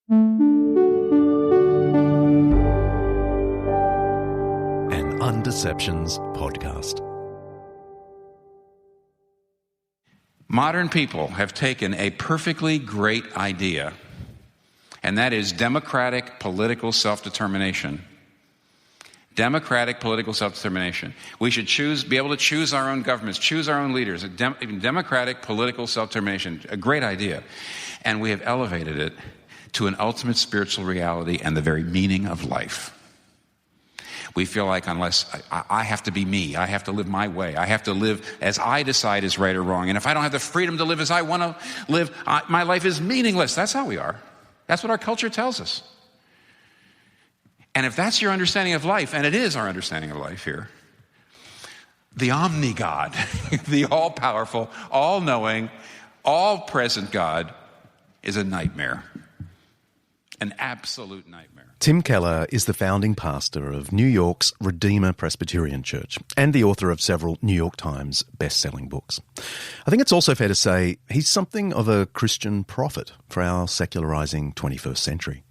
An Undeceptions podcast. Modern people have taken a perfectly great idea, and that is democratic political self-determination. Democratic political self-determination. We should be able to choose our own governments, choose our own leaders. Democratic political self-determination, a great idea. And we have elevated it to an ultimate spiritual reality and the very meaning of life. We feel like unless I have to be me, I have to live my way, I have to live as I decide is right or wrong. And if I don't have the freedom to live as I want to live, my life is meaningless. That's how we are. That's what our culture tells us. And if that's your understanding of life, and it is our understanding of life here, the omni-God, the all-powerful, all-knowing, all-present God is a nightmare, an absolute nightmare. Tim Keller is the founding pastor of New York's Redeemer Presbyterian Church and the author of several New York Times best-selling books. I think it's also fair to say he's something of a Christian prophet for our secularizing 21st century.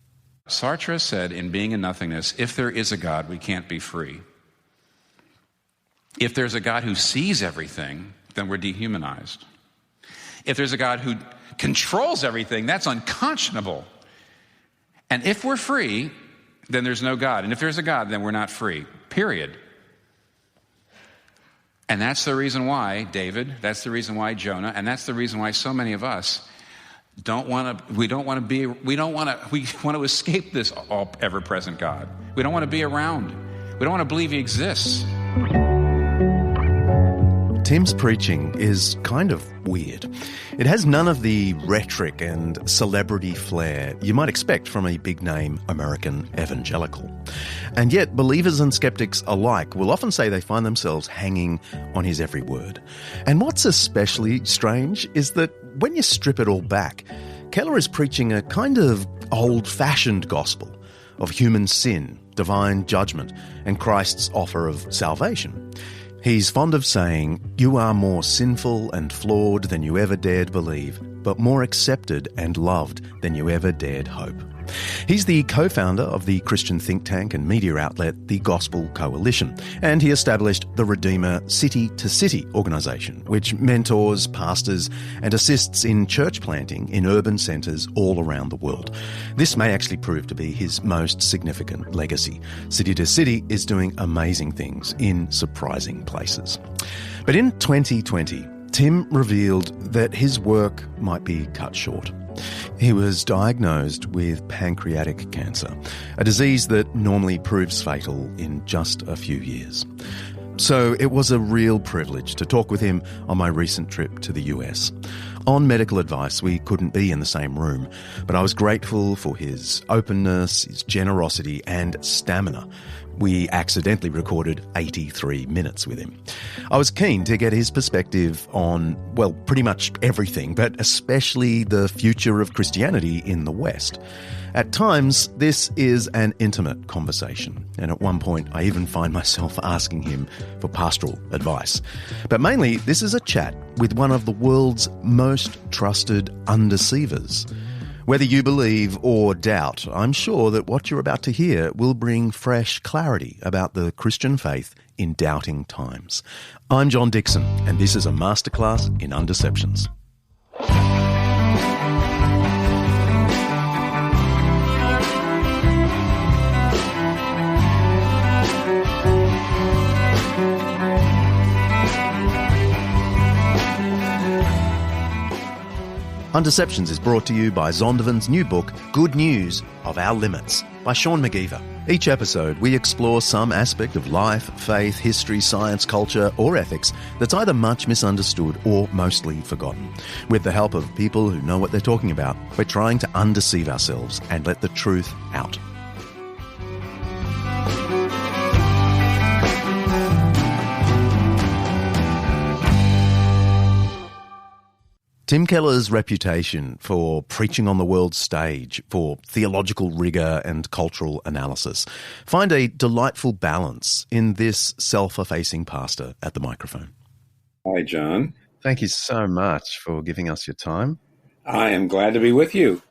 Sartre said in Being and Nothingness, if there is a God, we can't be free. If there's a God who sees everything, then we're dehumanized. If there's a God who controls everything, that's unconscionable. And if we're free, then there's no God. And if there's a God, then we're not free, period. And that's the reason why David, that's the reason why Jonah, and that's the reason why so many of us we want to escape this all ever-present God. We don't want to be around. We don't want to believe he exists. Tim's preaching is kind of weird. It has none of the rhetoric and celebrity flair you might expect from a big-name American evangelical. And yet, believers and skeptics alike will often say they find themselves hanging on his every word. And what's especially strange is that when you strip it all back, Keller is preaching a kind of old-fashioned gospel of human sin, divine judgment, and Christ's offer of salvation. He's fond of saying, you are more sinful and flawed than you ever dared believe, but more accepted and loved than you ever dared hope. He's the co-founder of the Christian think tank and media outlet, the Gospel Coalition, and he established the Redeemer City to City organisation, which mentors pastors and assists in church planting in urban centres all around the world. This may actually prove to be his most significant legacy. City to City is doing amazing things in surprising places. But in 2020, Tim revealed that his work might be cut short. He was diagnosed with pancreatic cancer, a disease that normally proves fatal in just a few years. So it was a real privilege to talk with him on my recent trip to the US. On medical advice, we couldn't be in the same room, but I was grateful for his openness, his generosity, and stamina. We accidentally recorded 83 minutes with him. I was keen to get his perspective on, well, pretty much everything, but especially the future of Christianity in the West. At times, this is an intimate conversation, and at one point I even find myself asking him for pastoral advice. But mainly, this is a chat with one of the world's most trusted undeceivers. Whether you believe or doubt, I'm sure that what you're about to hear will bring fresh clarity about the Christian faith in doubting times. I'm John Dixon, and this is a masterclass in Undeceptions. Undeceptions is brought to you by Zondovan's new book, Good News of Our Limits, by Sean McGeever. Each episode, we explore some aspect of life, faith, history, science, culture, or ethics that's either much misunderstood or mostly forgotten. With the help of people who know what they're talking about, we're trying to undeceive ourselves and let the truth out. Tim Keller's reputation for preaching on the world stage, for theological rigour and cultural analysis, find a delightful balance in this self-effacing pastor at the microphone. Hi, John. Thank you so much for giving us your time. I am glad to be with you.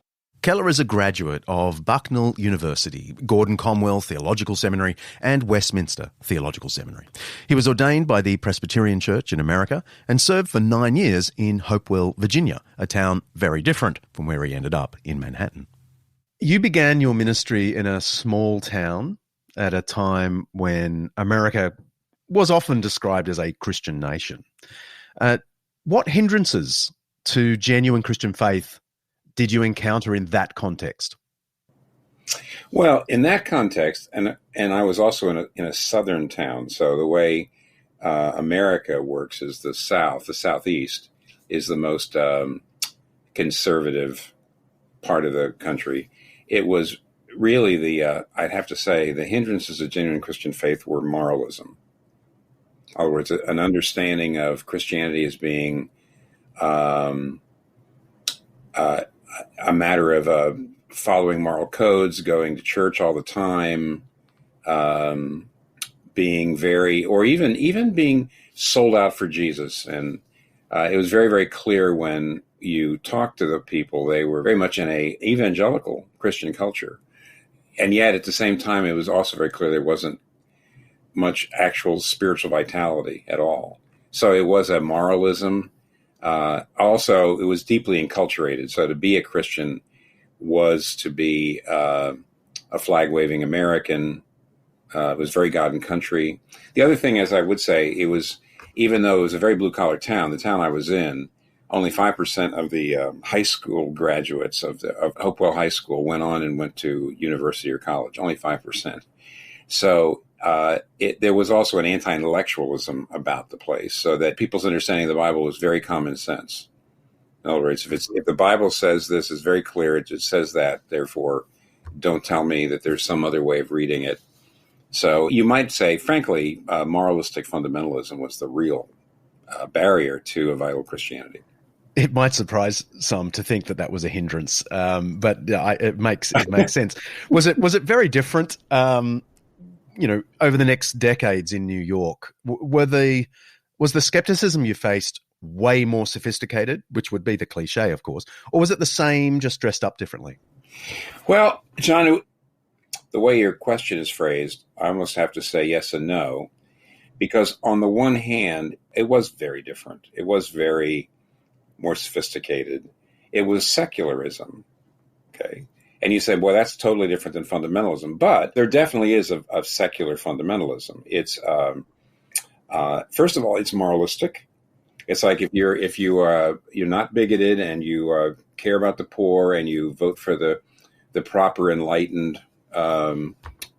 Keller is a graduate of Bucknell University, Gordon Conwell Theological Seminary, and Westminster Theological Seminary. He was ordained by the Presbyterian Church in America and served for 9 years in Hopewell, Virginia, a town very different from where he ended up in Manhattan. You began your ministry in a small town at a time when America was often described as a Christian nation. What hindrances to genuine Christian faith did you encounter in that context? Well, in that context, and I was also in a southern town, so the way America works is the southeast is the most conservative part of the country. It was really I'd have to say, the hindrances of genuine Christian faith were moralism. In other words, an understanding of Christianity as being a matter of following moral codes, going to church all the time, being even being sold out for Jesus. And it was very, very clear when you talked to the people, they were very much in a evangelical Christian culture. And yet at the same time, it was also very clear there wasn't much actual spiritual vitality at all. So it was a moralism. Also, it was deeply enculturated. So to be a Christian was to be a flag-waving American. It was very God and country. The other thing, as I would say, it was, even though it was a very blue-collar town, the town I was in, only 5% of the high school graduates of Hopewell High School went on and went to university or college, only 5%. So there was also an anti-intellectualism about the place, so that people's understanding of the Bible was very common sense. In other words, if the Bible says this is very clear, it says that, therefore, don't tell me that there's some other way of reading it. So you might say, frankly, moralistic fundamentalism was the real barrier to a vital Christianity. It might surprise some to think that was a hindrance, but it makes sense. Was it very different? Over the next decades in New York, was the skepticism you faced way more sophisticated, which would be the cliche, of course, or was it the same, just dressed up differently? Well, John, the way your question is phrased, I almost have to say yes and no, because on the one hand, it was very different. It was very more sophisticated. It was secularism. Okay. And you say, well, that's totally different than fundamentalism. But there definitely is a secular fundamentalism. It's first of all, it's moralistic. It's like if you're not bigoted and you care about the poor and you vote for the proper enlightened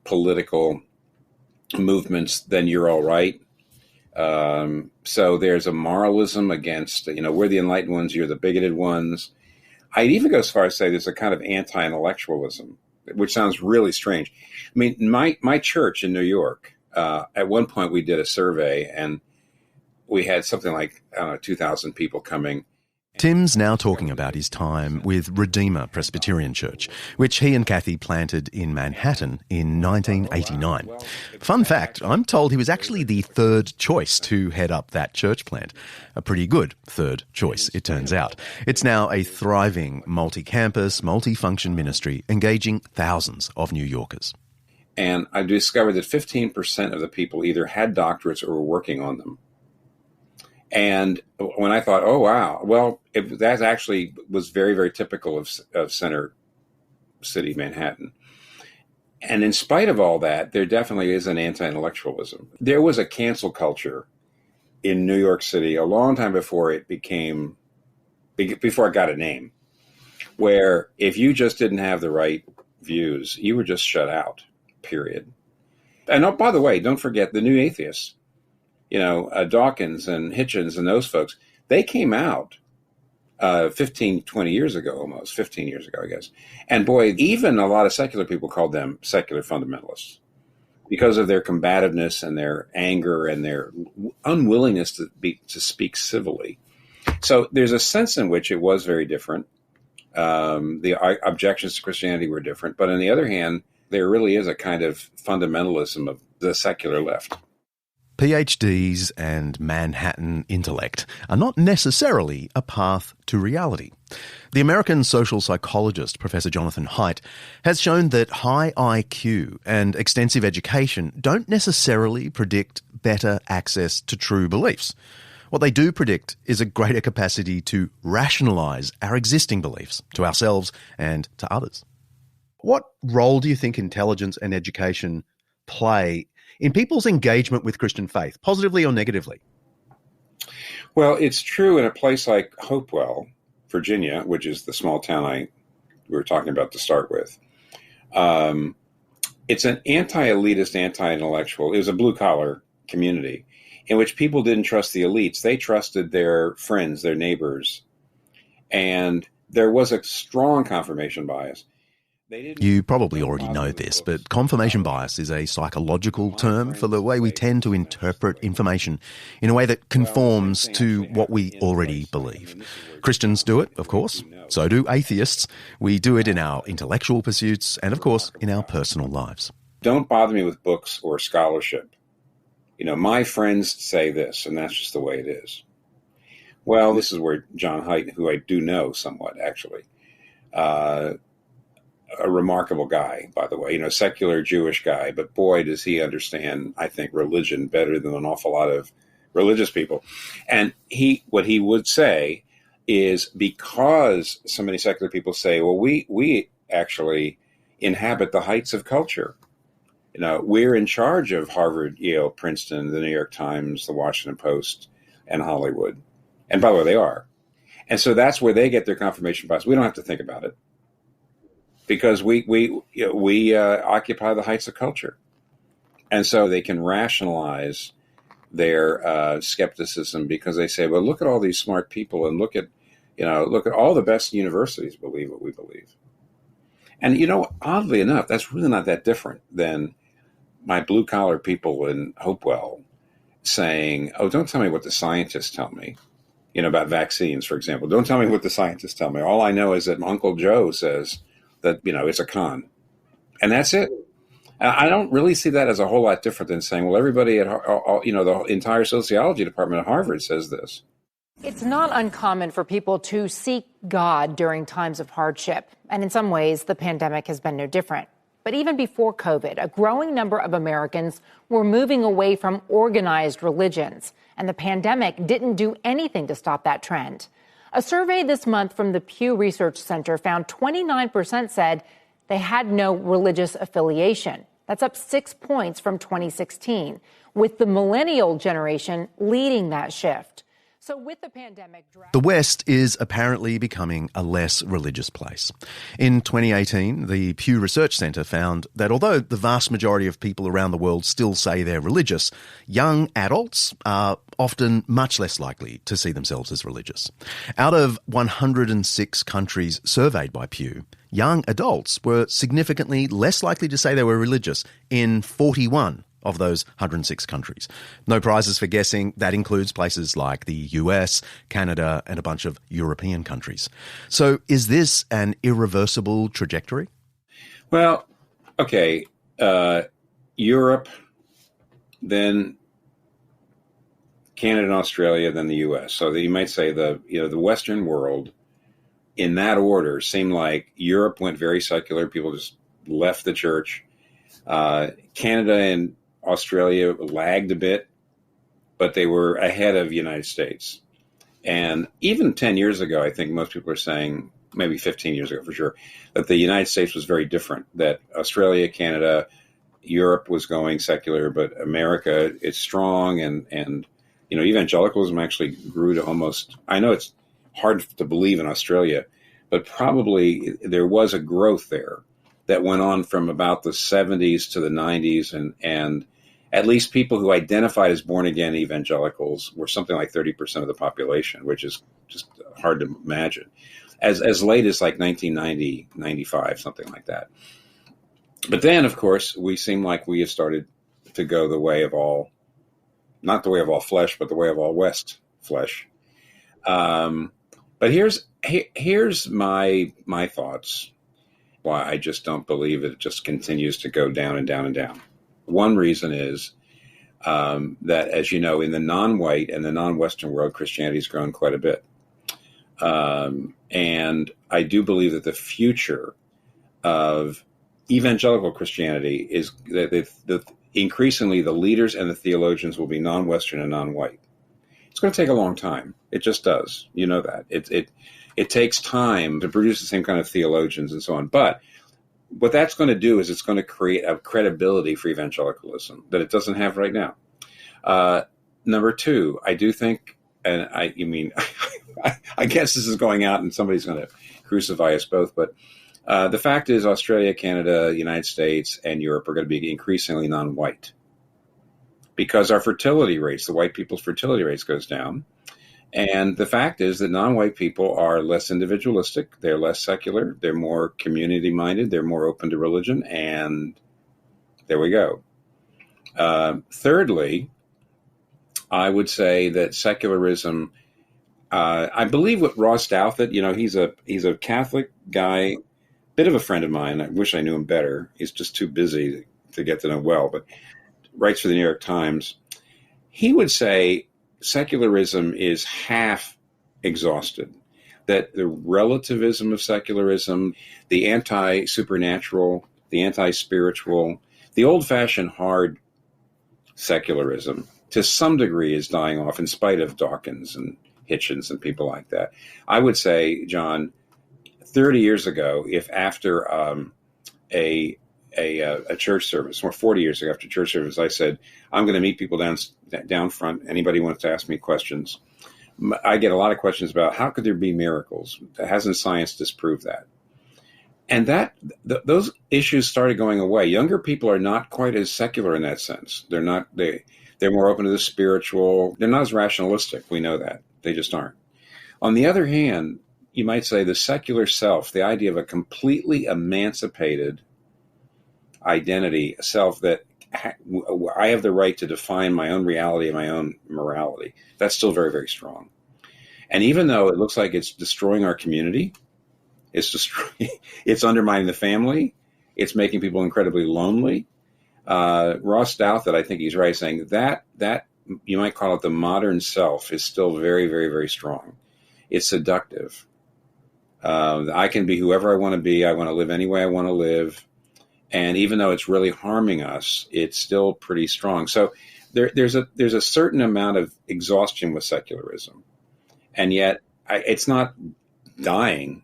political movements, then you're all right. So there's a moralism against, we're the enlightened ones, you're the bigoted ones. I'd even go as far as say there's a kind of anti-intellectualism, which sounds really strange. I mean, my church in New York, at one point we did a survey and we had something like, 2,000 people coming. Tim's now talking about his time with Redeemer Presbyterian Church, which he and Kathy planted in Manhattan in 1989. Fun fact, I'm told he was actually the third choice to head up that church plant. A pretty good third choice, it turns out. It's now a thriving multi-campus, multi-function ministry engaging thousands of New Yorkers. And I discovered that 15% of the people either had doctorates or were working on them. And when I thought, oh, wow, well, that actually was very, very typical of Center City, Manhattan. And in spite of all that, there definitely is an anti-intellectualism. There was a cancel culture in New York City a long time before it got a name, where if you just didn't have the right views, you were just shut out, period. And by the way, don't forget the new atheists. Dawkins and Hitchens and those folks, they came out 15 years ago, I guess. And boy, even a lot of secular people called them secular fundamentalists because of their combativeness and their anger and their unwillingness to speak civilly. So there's a sense in which it was very different. The objections to Christianity were different. But on the other hand, there really is a kind of fundamentalism of the secular left. PhDs and Manhattan intellect are not necessarily a path to reality. The American social psychologist, Professor Jonathan Haidt, has shown that high IQ and extensive education don't necessarily predict better access to true beliefs. What they do predict is a greater capacity to rationalise our existing beliefs to ourselves and to others. What role do you think intelligence and education play in people's engagement with Christian faith, positively or negatively? Well, it's true in a place like Hopewell, Virginia, which is the small town we were talking about to start with. It's an anti-elitist, anti-intellectual. It was a blue-collar community in which people didn't trust the elites. They trusted their friends, their neighbors. And there was a strong confirmation bias. You probably already know this, but confirmation bias is a psychological term for the way we tend to interpret information in a way that conforms to what we already believe. Christians do it, of course. So do atheists. We do it in our intellectual pursuits and, of course, in our personal lives. Don't bother me with books or scholarship. My friends say this, and that's just the way it is. Well, this is where John Haidt, who I do know somewhat, actually, a remarkable guy, by the way, secular Jewish guy, but boy, does he understand, I think, religion better than an awful lot of religious people. And what he would say is, because so many secular people say, well, we actually inhabit the heights of culture. We're in charge of Harvard, Yale, Princeton, the New York Times, the Washington Post, and Hollywood. And by the way, they are. And so that's where they get their confirmation bias. We don't have to think about it, because we occupy the heights of culture. And so they can rationalize their skepticism, because they say, well, look at all these smart people, and look at all the best universities believe what we believe. And, oddly enough, that's really not that different than my blue collar people in Hopewell saying, oh, don't tell me what the scientists tell me, about vaccines, for example. Don't tell me what the scientists tell me. All I know is that Uncle Joe says that, it's a con. And that's it. I don't really see that as a whole lot different than saying, well, everybody at, the entire sociology department at Harvard says this. It's not uncommon for people to seek God during times of hardship. And in some ways, the pandemic has been no different. But even before COVID, a growing number of Americans were moving away from organized religions. And the pandemic didn't do anything to stop that trend. A survey this month from the Pew Research Center found 29% said they had no religious affiliation. That's up 6 points from 2016, with the millennial generation leading that shift. So with the pandemic... The West is apparently becoming a less religious place. In 2018, the Pew Research Center found that although the vast majority of people around the world still say they're religious, young adults are often much less likely to see themselves as religious. Out of 106 countries surveyed by Pew, young adults were significantly less likely to say they were religious in 41 of those 106 countries. No prizes for guessing. That includes places like the US, Canada, and a bunch of European countries. So is this an irreversible trajectory? Well, okay. Europe, then Canada and Australia, then the US. So that you might say the Western world, in that order, seemed like Europe went very secular. People just left the church. Canada and Australia lagged a bit, but they were ahead of the United States. And even 10 years ago, I think most people are saying, maybe 15 years ago for sure, that the United States was very different, that Australia, Canada, Europe was going secular, but America is strong. And evangelicalism actually grew to almost, I know it's hard to believe in Australia, but probably there was a growth there that went on from about the 70s to the 90s, and at least people who identified as born-again evangelicals were something like 30% of the population, which is just hard to imagine. As late as like 1990, 95, something like that. But then, of course, we seem like we have started to go the way of all, not the way of all flesh, but the way of all West flesh. But here's my thoughts. Why I just don't believe it just continues to go down and down and down. One reason is that, as you know, in the non-white and the non-Western world, Christianity has grown quite a bit. And I do believe that the future of evangelical Christianity is that increasingly the leaders and the theologians will be non-Western and non-white. It's going to take a long time. It just does. You know that. It takes time to produce the same kind of theologians and so on. But what that's going to do is it's going to create a credibility for evangelicalism that it doesn't have right now. Number two, I do think, and I guess this is going out and somebody's going to crucify us both, but the fact is Australia, Canada, United States, and Europe are going to be increasingly non-white because our fertility rates, the white people's fertility rates goes down. And the fact is that non-white people are less individualistic, they're less secular, they're more community-minded, they're more open to religion, and there we go. Thirdly, I would say that secularism, I believe what Ross Douthat, he's a Catholic guy, bit of a friend of mine. I wish I knew him better. He's just too busy to get to know well, but writes for the New York Times. He would say secularism is half exhausted, that the relativism of secularism, the anti-supernatural, the anti-spiritual, the old-fashioned hard secularism, to some degree is dying off in spite of Dawkins and Hitchens and people like that. I would say, John, 30 years ago, if after a church service, or 40 years ago after church service, I said, I'm going to meet people down front. Anybody wants to ask me questions? I get a lot of questions about how could there be miracles? Hasn't science disproved that? And those issues started going away. Younger people are not quite as secular in that sense. They're more open to the spiritual. They're not as rationalistic. We know that. They just aren't. On the other hand, you might say the secular self, the idea of a completely emancipated identity, a self that I have the right to define my own reality and my own morality, that's still very, very strong. And even though it looks like it's destroying our community, it's undermining the family, it's making people incredibly lonely. Ross Douthat, I think he's right, saying that you might call it the modern self, is still very, very, very strong. It's seductive. I can be whoever I want to be. I want to live any way I want to live. And even though it's really harming us, it's still pretty strong. So there's a certain amount of exhaustion with secularism. And yet it's not dying.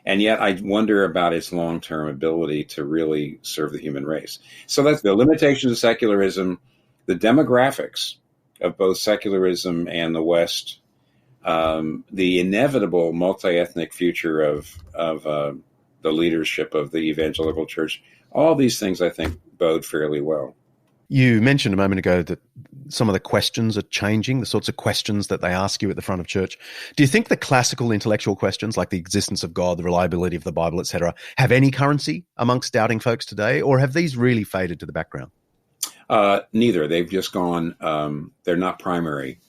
And yet I wonder about its long-term ability to really serve the human race. So that's the limitations of secularism, the demographics of both secularism and the West, the inevitable multi-ethnic future of the leadership of the evangelical church. All these things, I think, bode fairly well. You mentioned a moment ago that some of the questions are changing, the sorts of questions that they ask you at the front of church. Do you think the classical intellectual questions like the existence of God, the reliability of the Bible, etc., have any currency amongst doubting folks today, or have these really faded to the background? Neither. They've just gone, they're not primary.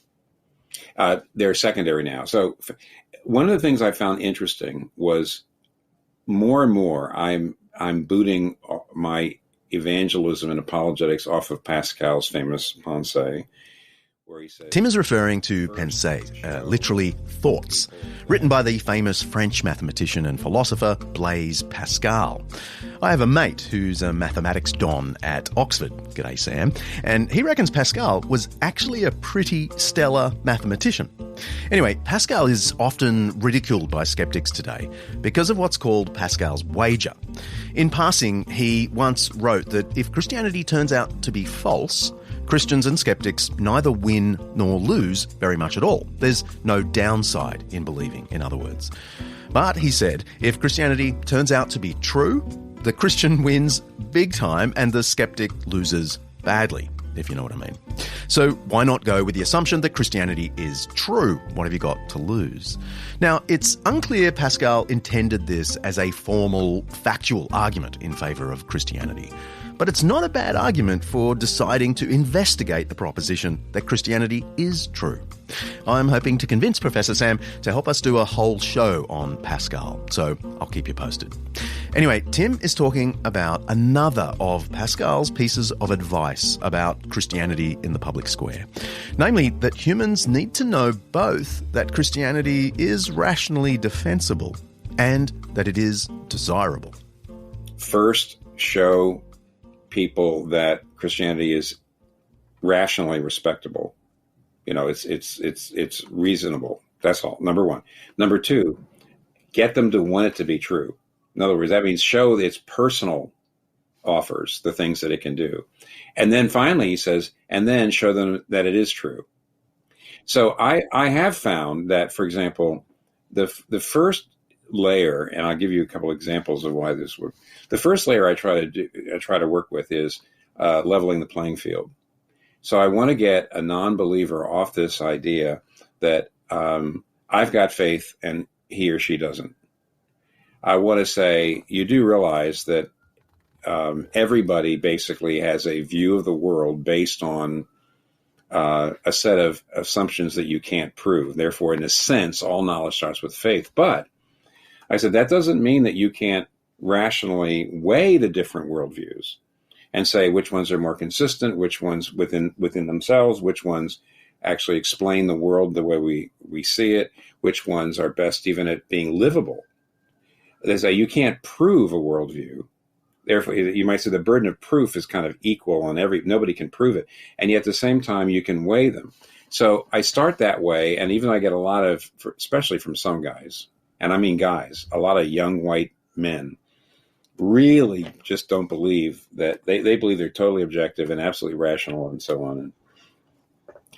They're secondary now. So one of the things I found interesting was more and more I'm booting my evangelism and apologetics off of Pascal's famous pensée, where he says... Tim is referring to pensées, literally thoughts, written by the famous French mathematician and philosopher Blaise Pascal. I have a mate who's a mathematics don at Oxford, g'day Sam, and he reckons Pascal was actually a pretty stellar mathematician. Anyway, Pascal is often ridiculed by skeptics today because of what's called Pascal's wager. In passing, he once wrote that if Christianity turns out to be false, Christians and skeptics neither win nor lose very much at all. There's no downside in believing, in other words. But, he said, if Christianity turns out to be true, the Christian wins big time and the skeptic loses badly, if you know what I mean. So why not go with the assumption that Christianity is true? What have you got to lose? Now, it's unclear Pascal intended this as a formal, factual argument in favour of Christianity. But it's not a bad argument for deciding to investigate the proposition that Christianity is true. I'm hoping to convince Professor Sam to help us do a whole show on Pascal, so I'll keep you posted. Anyway, Tim is talking about another of Pascal's pieces of advice about Christianity in the public square. Namely, that humans need to know both that Christianity is rationally defensible and that it is desirable. First, show people that Christianity is rationally respectable. It's reasonable. That's all. Number one. Number two, get them to want it to be true. In other words, that means show its personal offers, the things that it can do. And then finally, he says, and then show them that it is true. So I have found that, for example, the first layer, and I'll give you a couple examples of why this works. The first layer I try to work with is leveling the playing field. So I want to get a non-believer off this idea that I've got faith and he or she doesn't. I want to say, you do realize that everybody basically has a view of the world based on a set of assumptions that you can't prove. Therefore, in a sense, all knowledge starts with faith. But I said, that doesn't mean that you can't rationally weigh the different worldviews and say which ones are more consistent, which ones within themselves, which ones actually explain the world the way we see it, which ones are best even at being livable. They say you can't prove a worldview. Therefore, you might say the burden of proof is kind of equal on nobody can prove it. And yet at the same time, you can weigh them. So I start that way. And even I get a lot of, especially from some guys, and I mean guys, a lot of young white men really just don't believe that they believe they're totally objective and absolutely rational and so on.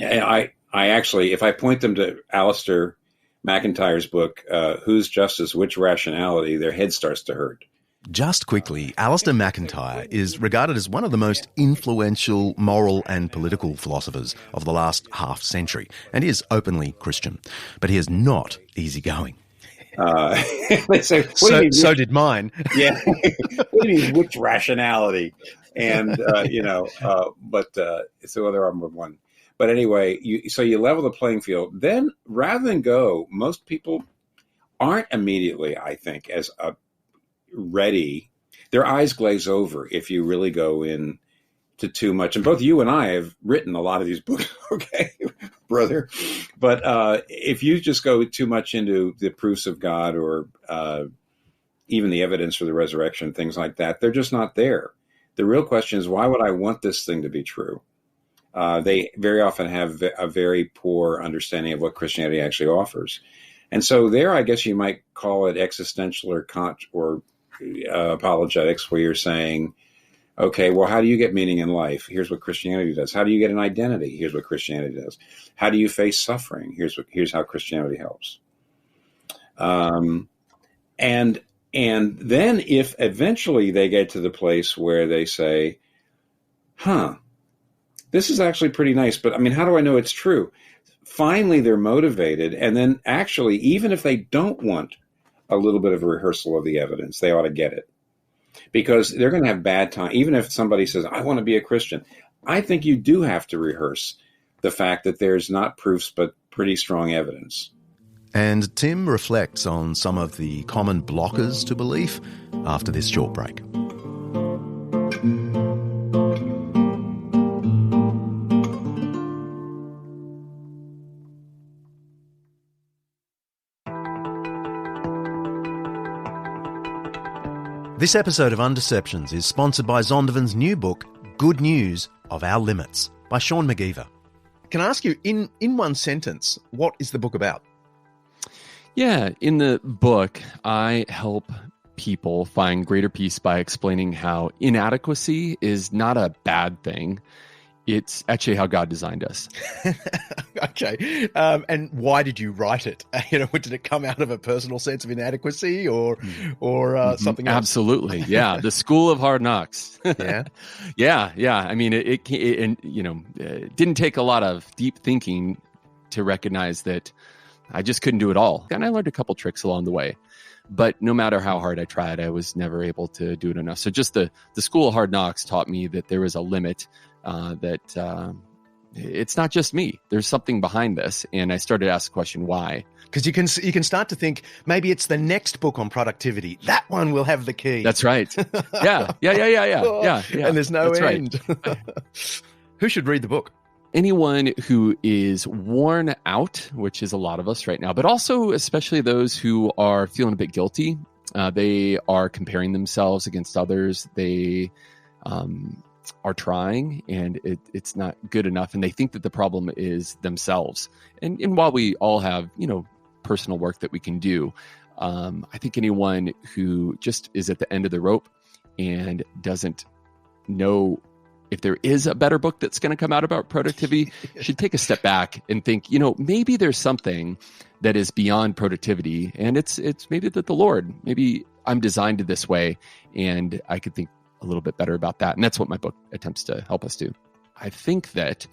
And I actually, if I point them to Alistair McIntyre's book, Whose Justice, Which Rationality, their head starts to hurt. Just quickly, Alistair McIntyre is regarded as one of the most influential moral and political philosophers of the last half century, and he is openly Christian. But he is not easygoing. So did mine. Yeah. What do you mean, which rationality? And, so there are one. But anyway, you level the playing field. Then rather than go, most people aren't immediately, I think, as ready. Their eyes glaze over if you really go in to too much. And both you and I have written a lot of these books, okay, brother. But if you just go too much into the proofs of God or even the evidence for the resurrection, things like that, they're just not there. The real question is, why would I want this thing to be true? They very often have a very poor understanding of what Christianity actually offers. And so there, I guess you might call it existential or apologetics, where you're saying, okay, well, how do you get meaning in life? Here's what Christianity does. How do you get an identity? Here's what Christianity does. How do you face suffering? Here's how Christianity helps. And then if eventually they get to the place where they say, this is actually pretty nice, but I mean, how do I know it's true? Finally, they're motivated. And then actually, even if they don't want a little bit of a rehearsal of the evidence, they ought to get it. Because they're going to have bad time. Even if somebody says, I want to be a Christian, I think you do have to rehearse the fact that there's not proofs, but pretty strong evidence. And Tim reflects on some of the common blockers to belief after this short break. This episode of Undeceptions is sponsored by Zondovan's new book, Good News of Our Limits, by Sean McGeever. Can I ask you, in one sentence, what is the book about? Yeah, in the book, I help people find greater peace by explaining how inadequacy is not a bad thing. It's actually how God designed us. Okay. And why did you write it? Did it come out of a personal sense of inadequacy or something else? Absolutely. Yeah. The school of hard knocks. Yeah. Yeah. I mean, it didn't take a lot of deep thinking to recognize that I just couldn't do it all. And I learned a couple tricks along the way. But no matter how hard I tried, I was never able to do it enough. So just the school of hard knocks taught me that there was a limit that it's not just me. There's something behind this. And I started to ask the question, why? Because you can start to think maybe it's the next book on productivity. That one will have the key. That's right. Yeah. And there's no That's end. Right. Who should read the book? Anyone who is worn out, which is a lot of us right now, but also especially those who are feeling a bit guilty. They are comparing themselves against others. They are trying, and it's not good enough. And they think that the problem is themselves. And while we all have, personal work that we can do, I think anyone who just is at the end of the rope and doesn't know if there is a better book that's going to come out about productivity should take a step back and think, maybe there's something that is beyond productivity, and it's maybe that the Lord, maybe I'm designed this way, and I could think a little bit better about that. And that's what my book attempts to help us do. I think that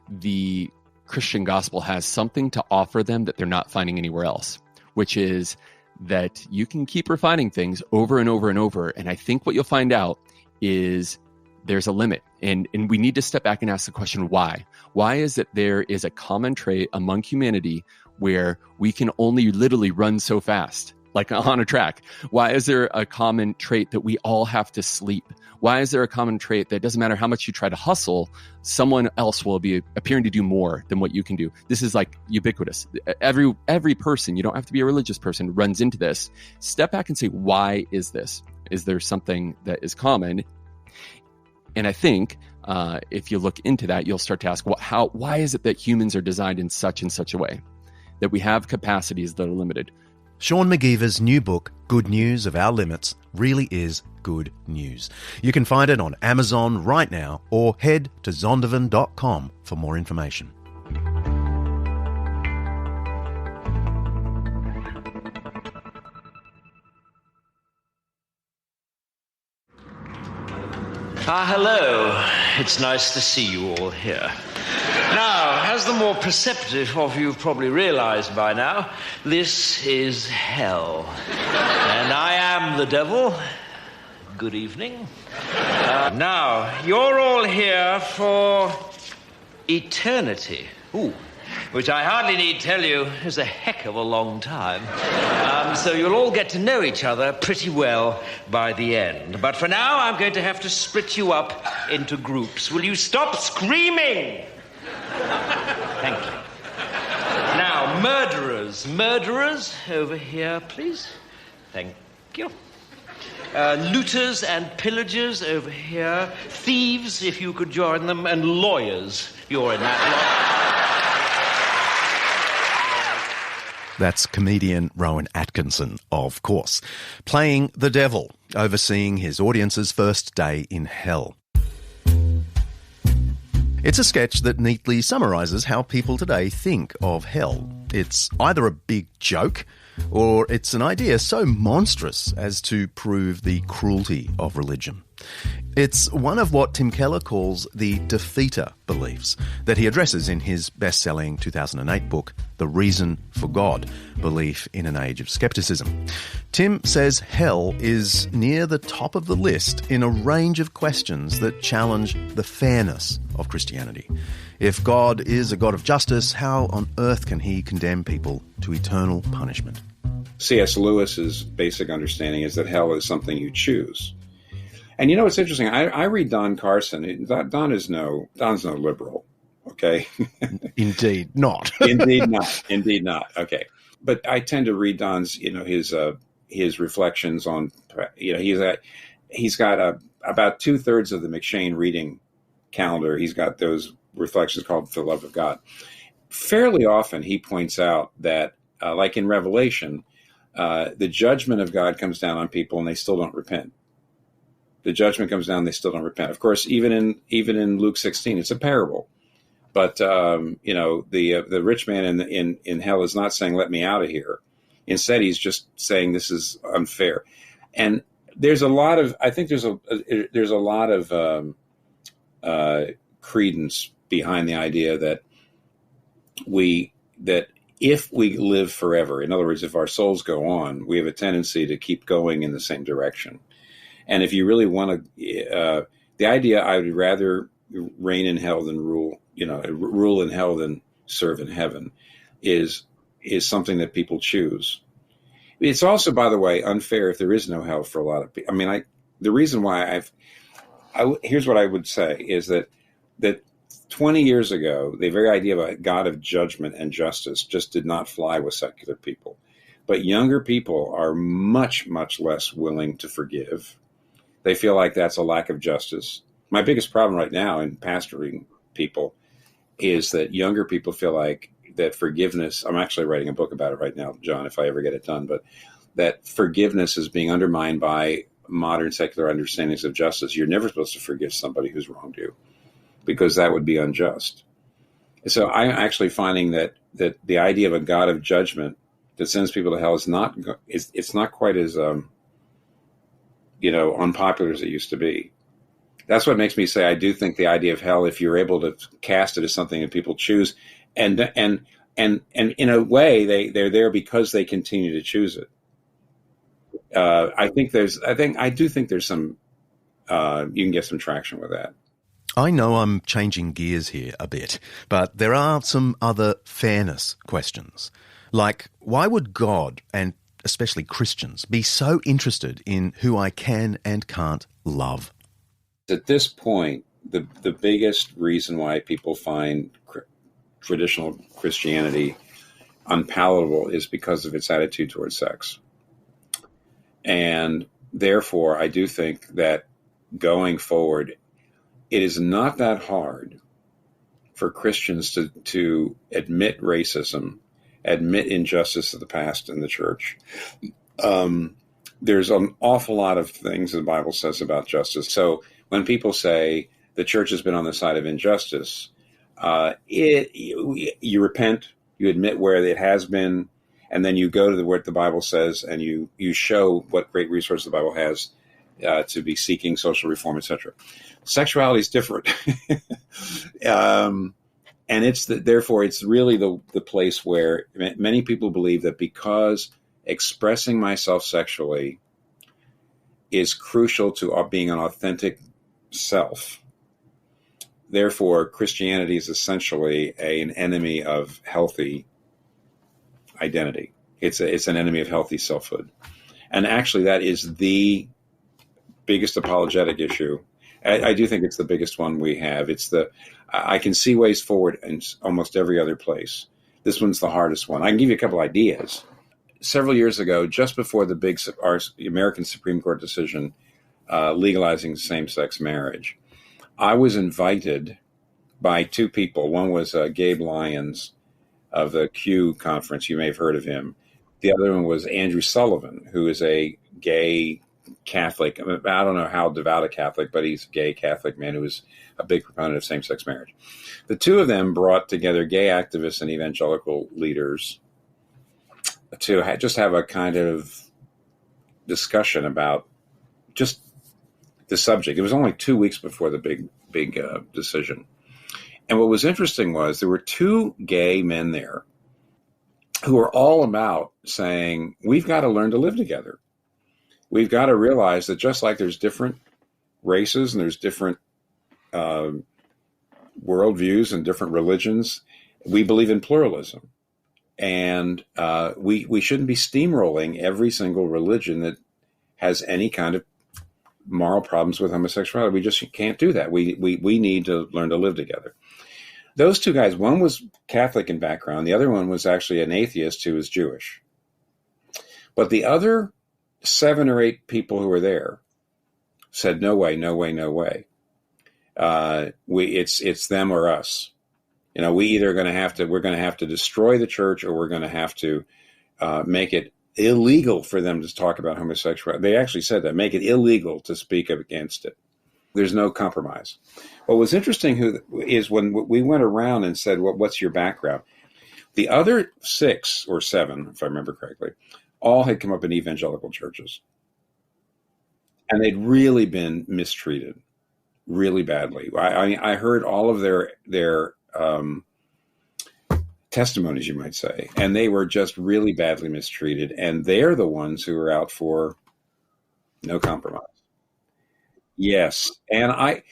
the Christian gospel has something to offer them that they're not finding anywhere else, which is that you can keep refining things over and over and over. And I think what you'll find out is there's a limit. And we need to step back and ask the question, why? Why is it there is a common trait among humanity where we can only literally run so fast, like on a track? Why is there a common trait that we all have to sleep? Why is there a common trait that doesn't matter how much you try to hustle, someone else will be appearing to do more than what you can do? This is like ubiquitous. Every person, you don't have to be a religious person, runs into this. Step back and say, why is this? Is there something that is common? And I think if you look into that, you'll start to ask, why is it that humans are designed in such and such a way, that we have capacities that are limited? Sean McGeever's new book, Good News of Our Limits, really is good news. You can find it on Amazon right now, or head to zondervan.com for more information. Hello. It's nice to see you all here. Now, as the more perceptive of you have probably realized by now, this is hell. And I am the devil. Good evening. Now, you're all here for eternity. Ooh. Which I hardly need tell you is a heck of a long time. So you'll all get to know each other pretty well by the end. But for now, I'm going to have to split you up into groups. Will you stop screaming? Thank you. Now, murderers, over here, please. Thank you. Looters and pillagers over here. Thieves, if you could join them. And lawyers, you're in that lot. That's comedian Rowan Atkinson, of course, playing the devil, overseeing his audience's first day in hell. It's a sketch that neatly summarises how people today think of hell. It's either a big joke, or it's an idea so monstrous as to prove the cruelty of religion. It's one of what Tim Keller calls the defeater beliefs that he addresses in his best-selling 2008 book, The Reason for God, Belief in an Age of Skepticism. Tim says hell is near the top of the list in a range of questions that challenge the fairness of Christianity. If God is a God of justice, how on earth can he condemn people to eternal punishment? C.S. Lewis's basic understanding is that hell is something you choose. And it's interesting. I read Don Carson. Don's no liberal. Okay. Indeed not. Indeed not. Okay. But I tend to read Don's, his reflections on, he's got about 2/3 of the McShane reading calendar. He's got those reflections called For the Love of God. Fairly often he points out that, like in Revelation, the judgment of God comes down on people and they still don't repent. The judgment comes down, they still don't repent. Of course, even in Luke 16, it's a parable. But the rich man in hell is not saying, "Let me out of here." Instead, he's just saying, "This is unfair." And there's a lot of, I think there's a lot of credence behind the idea that if we live forever, in other words, if our souls go on, we have a tendency to keep going in the same direction. And if you really want to, the idea, I would rather reign in hell than rule rule in hell than serve in heaven is something that people choose. It's also, by the way, unfair if there is no hell for a lot of people. I mean, the reason why here's what I would say is that 20 years ago, the very idea of a God of judgment and justice just did not fly with secular people. But younger people are much, much less willing to forgive. They feel like that's a lack of justice. My biggest problem right now in pastoring people is that younger people feel like that forgiveness, I'm actually writing a book about it right now, John, if I ever get it done, but that forgiveness is being undermined by modern secular understandings of justice. You're never supposed to forgive somebody who's wronged you because that would be unjust. So I'm actually finding that the idea of a God of judgment that sends people to hell is not quite as unpopular as it used to be. That's what makes me say I do think the idea of hell, if you're able to cast it as something that people choose, and in a way they're there because they continue to choose it. I do think there's some you can get some traction with that. I know I'm changing gears here a bit, but there are some other fairness questions. Like, why would God, and especially Christians, be so interested in who I can and can't love? At this point, the biggest reason why people find traditional Christianity unpalatable is because of its attitude towards sex. And therefore, I do think that going forward, it is not that hard for Christians to admit racism, admit injustice of the past in the church. There's an awful lot of things the Bible says about justice. So when people say the church has been on the side of injustice, you repent, you admit where it has been, and then you go to what the Bible says, and you show what great resources the Bible has to be seeking social reform, etc. Sexuality is different, and therefore it's really the place where many people believe that because expressing myself sexually is crucial to being an authentic self. Therefore, Christianity is essentially an enemy of healthy identity. It's an enemy of healthy selfhood. And actually, that is the biggest apologetic issue. I do think it's the biggest one we have. I can see ways forward in almost every other place. This one's the hardest one. I can give you a couple ideas. Several years ago, just before the American Supreme Court decision legalizing same-sex marriage, I was invited by two people. One was Gabe Lyons of the Q conference. You may have heard of him. The other one was Andrew Sullivan, who is a gay Catholic. I don't know how devout a Catholic, but he's a gay Catholic man who is a big proponent of same-sex marriage. The two of them brought together gay activists and evangelical leaders to just have a kind of discussion about just the subject. It was only 2 weeks before the big decision. And what was interesting was there were two gay men there who were all about saying, we've got to learn to live together. We've got to realize that just like there's different races and there's different worldviews and different religions, we believe in pluralism. And we shouldn't be steamrolling every single religion that has any kind of moral problems with homosexuality. We just can't do that. We need to learn to live together. Those two guys, one was Catholic in background. The other one was actually an atheist who was Jewish. But the other 7 or 8 people who were there said, no way, no way, no way. It's them or us. We're going to have to destroy the church, or we're going to have to make it illegal for them to talk about homosexuality. They actually said that, make it illegal to speak against it. There's no compromise. What was interesting is when we went around and said, what's your background? The other 6 or 7, if I remember correctly, all had come up in evangelical churches. And they'd really been mistreated really badly. I heard all of their testimonies, you might say, and they were just really badly mistreated. And they're the ones who are out for no compromise. Yes. And I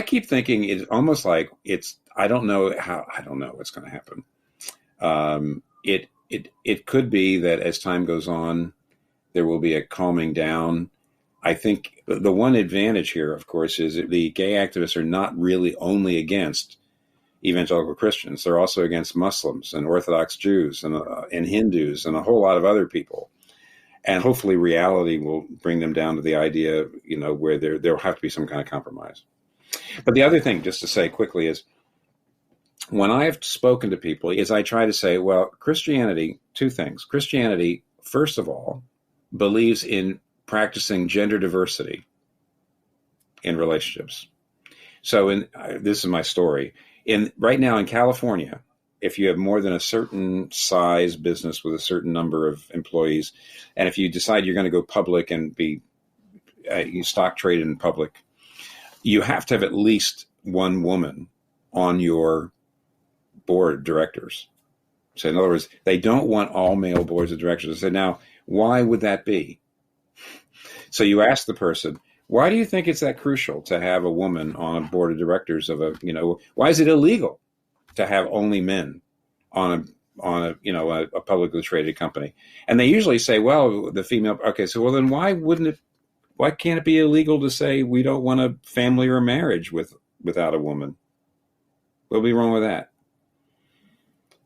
keep thinking it's almost like I don't know what's going to happen. It could be that as time goes on, there will be a calming down. I think the one advantage here, of course, is that the gay activists are not really only against evangelical Christians. They're also against Muslims and Orthodox Jews and Hindus and a whole lot of other people. And hopefully reality will bring them down to the idea, where there'll have to be some kind of compromise. But the other thing, just to say quickly, is when I have spoken to people, is I try to say, well, Christianity, two things. Christianity, first of all, believes in practicing gender diversity in relationships. So this is my story. Right now in California, if you have more than a certain size business with a certain number of employees, and if you decide you're going to go public and be you stock traded in public, you have to have at least one woman on your board of directors. So in other words, they don't want all male boards of directors. I said, now, why would that be? So you ask the person, why do you think it's that crucial to have a woman on a board of directors of why is it illegal to have only men on a publicly traded company? And they usually say, well, the female, okay, so well then why can't it be illegal to say we don't want a family or a marriage without a woman? What'll be wrong with that?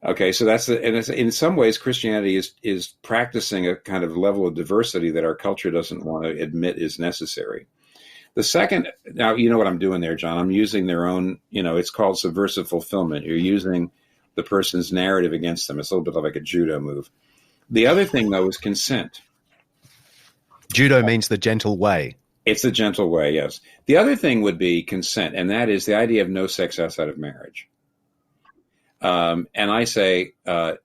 Okay, so in some ways, Christianity is practicing a kind of level of diversity that our culture doesn't want to admit is necessary. The second, now you know what I'm doing there, John. I'm using their own, it's called subversive fulfillment. You're using the person's narrative against them. It's a little bit like a judo move. The other thing, though, is consent. Judo means the gentle way. It's the gentle way, yes. The other thing would be consent, and that is the idea of no sex outside of marriage. And I say, to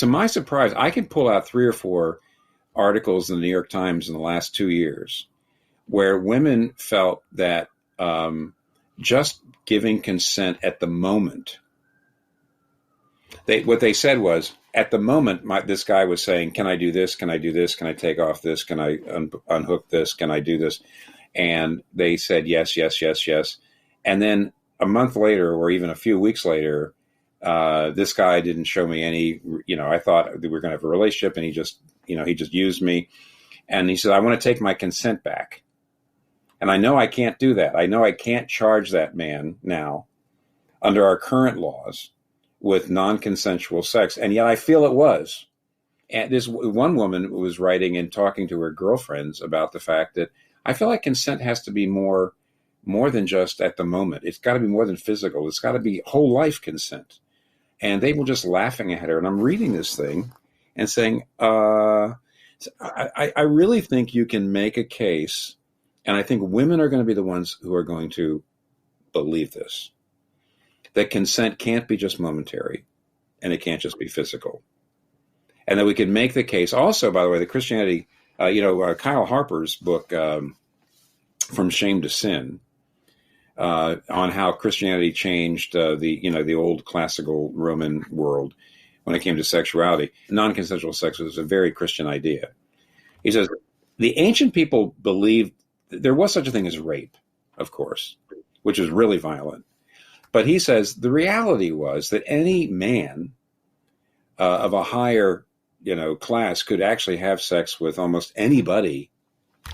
my surprise, I can pull out 3 or 4 articles in the New York Times in the last 2 years where women felt that just giving consent at the moment, what they said was, at the moment, this guy was saying, can I do this? Can I do this? Can I take off this? Can I unhook this? Can I do this? And they said, yes, yes, yes, yes. And then a month later, or even a few weeks later, this guy didn't show me any, I thought we were going to have a relationship, and he just used me. And he said, I want to take my consent back. And I know I can't do that. I know I can't charge that man now under our current laws with non-consensual sex. And yet I feel it was. And this one woman was writing and talking to her girlfriends about the fact that I feel like consent has to be more than just at the moment. It's got to be more than physical. It's got to be whole life consent. And they were just laughing at her. And I'm reading this thing and saying, I really think you can make a case, and I think women are going to be the ones who are going to believe this, that consent can't be just momentary, and it can't just be physical. And that we can make the case also, by the way, the Christianity, Kyle Harper's book, From Shame to Sin, on how Christianity changed the old classical Roman world when it came to sexuality. Non-consensual sex was a very Christian idea. He says, the ancient people believed there was such a thing as rape, of course, which was really violent. But he says the reality was that any man of a higher class could actually have sex with almost anybody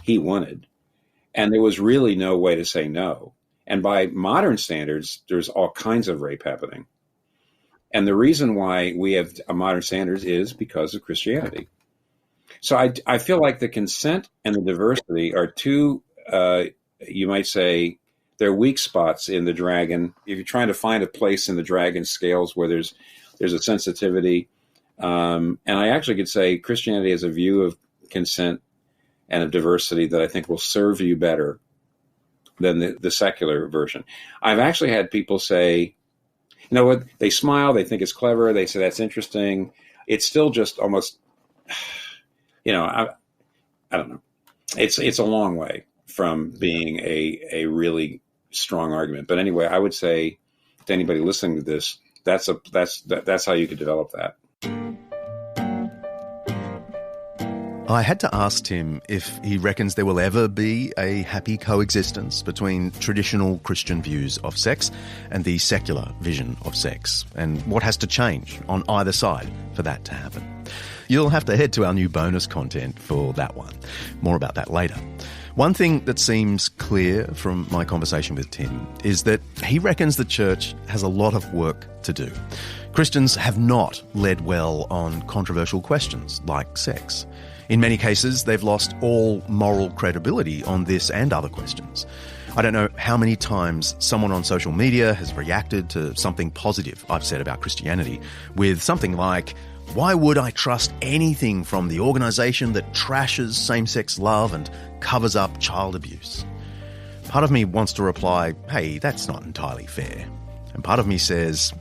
he wanted. And there was really no way to say no. And by modern standards, there's all kinds of rape happening. And the reason why we have a modern standards is because of Christianity. So I feel like the consent and the diversity are two, you might say, they're weak spots in the dragon. If you're trying to find a place in the dragon scales where there's a sensitivity, and I actually could say Christianity has a view of consent and of diversity that I think will serve you better than the secular version. I've actually had people say, you know what, they smile, they think it's clever, they say that's interesting. It's still just almost, I don't know. It's a long way from being a really strong argument. But anyway, I would say to anybody listening to this, that's how you could develop that. I had to ask Tim if he reckons there will ever be a happy coexistence between traditional Christian views of sex and the secular vision of sex, and what has to change on either side for that to happen. You'll have to head to our new bonus content for that one. More about that later. One thing that seems clear from my conversation with Tim is that he reckons the church has a lot of work to do. Christians have not led well on controversial questions like sex. In many cases, they've lost all moral credibility on this and other questions. I don't know how many times someone on social media has reacted to something positive I've said about Christianity with something like, "Why would I trust anything from the organisation that trashes same-sex love and covers up child abuse?" Part of me wants to reply, "Hey, that's not entirely fair." And part of me says,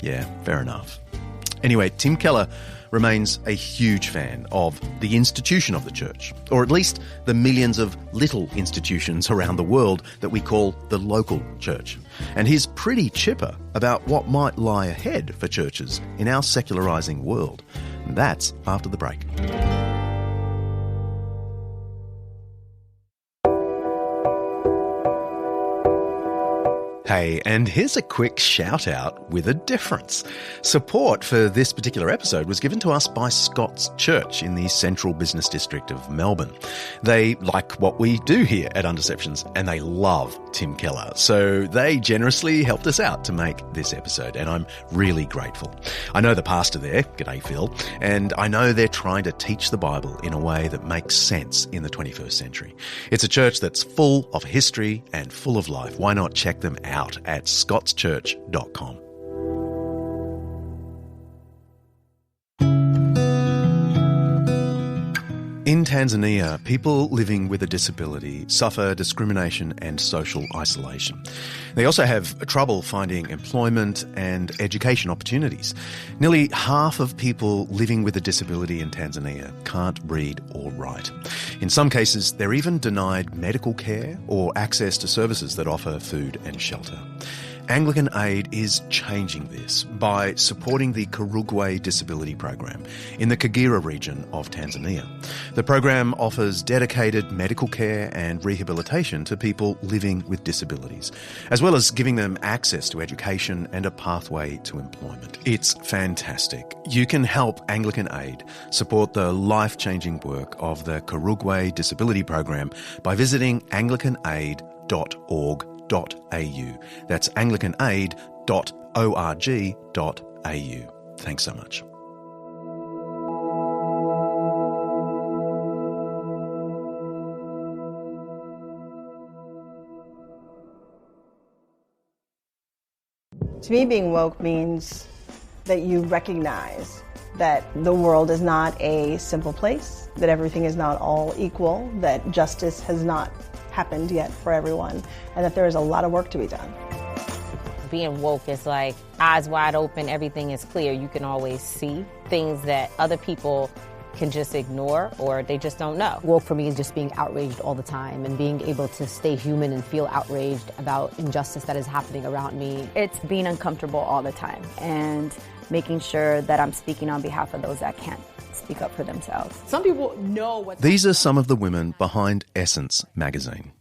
yeah, fair enough. Anyway, Tim Keller remains a huge fan of the institution of the church, or at least the millions of little institutions around the world that we call the local church. And he's pretty chipper about what might lie ahead for churches in our secularising world. And that's after the break. Hey, and here's a quick shout out with a difference. Support for this particular episode was given to us by Scott's Church in the Central Business District of Melbourne. They like what we do here at Undeceptions, and they love Tim Keller. So they generously helped us out to make this episode, and I'm really grateful. I know the pastor there, g'day Phil, and I know they're trying to teach the Bible in a way that makes sense in the 21st century. It's a church that's full of history and full of life. Why not check them out at scottschurch.com. In Tanzania, people living with a disability suffer discrimination and social isolation. They also have trouble finding employment and education opportunities. Nearly half of people living with a disability in Tanzania can't read or write. In some cases, they're even denied medical care or access to services that offer food and shelter. Anglican Aid is changing this by supporting the Karugwe Disability Program in the Kagera region of Tanzania. The program offers dedicated medical care and rehabilitation to people living with disabilities, as well as giving them access to education and a pathway to employment. It's fantastic. You can help Anglican Aid support the life-changing work of the Karugwe Disability Program by visiting anglicanaid.org. That's anglicanaid.org.au. Thanks so much. To me, being woke means that you recognize that the world is not a simple place, that everything is not all equal, that justice has not happened yet for everyone, and that there is a lot of work to be done. Being woke is like eyes wide open, everything is clear. You can always see things that other people can just ignore or they just don't know. Woke for me is just being outraged all the time and being able to stay human and feel outraged about injustice that is happening around me. It's being uncomfortable all the time and making sure that I'm speaking on behalf of those that can't speak up for themselves. Some people know what. These are some of the women behind Essence magazine.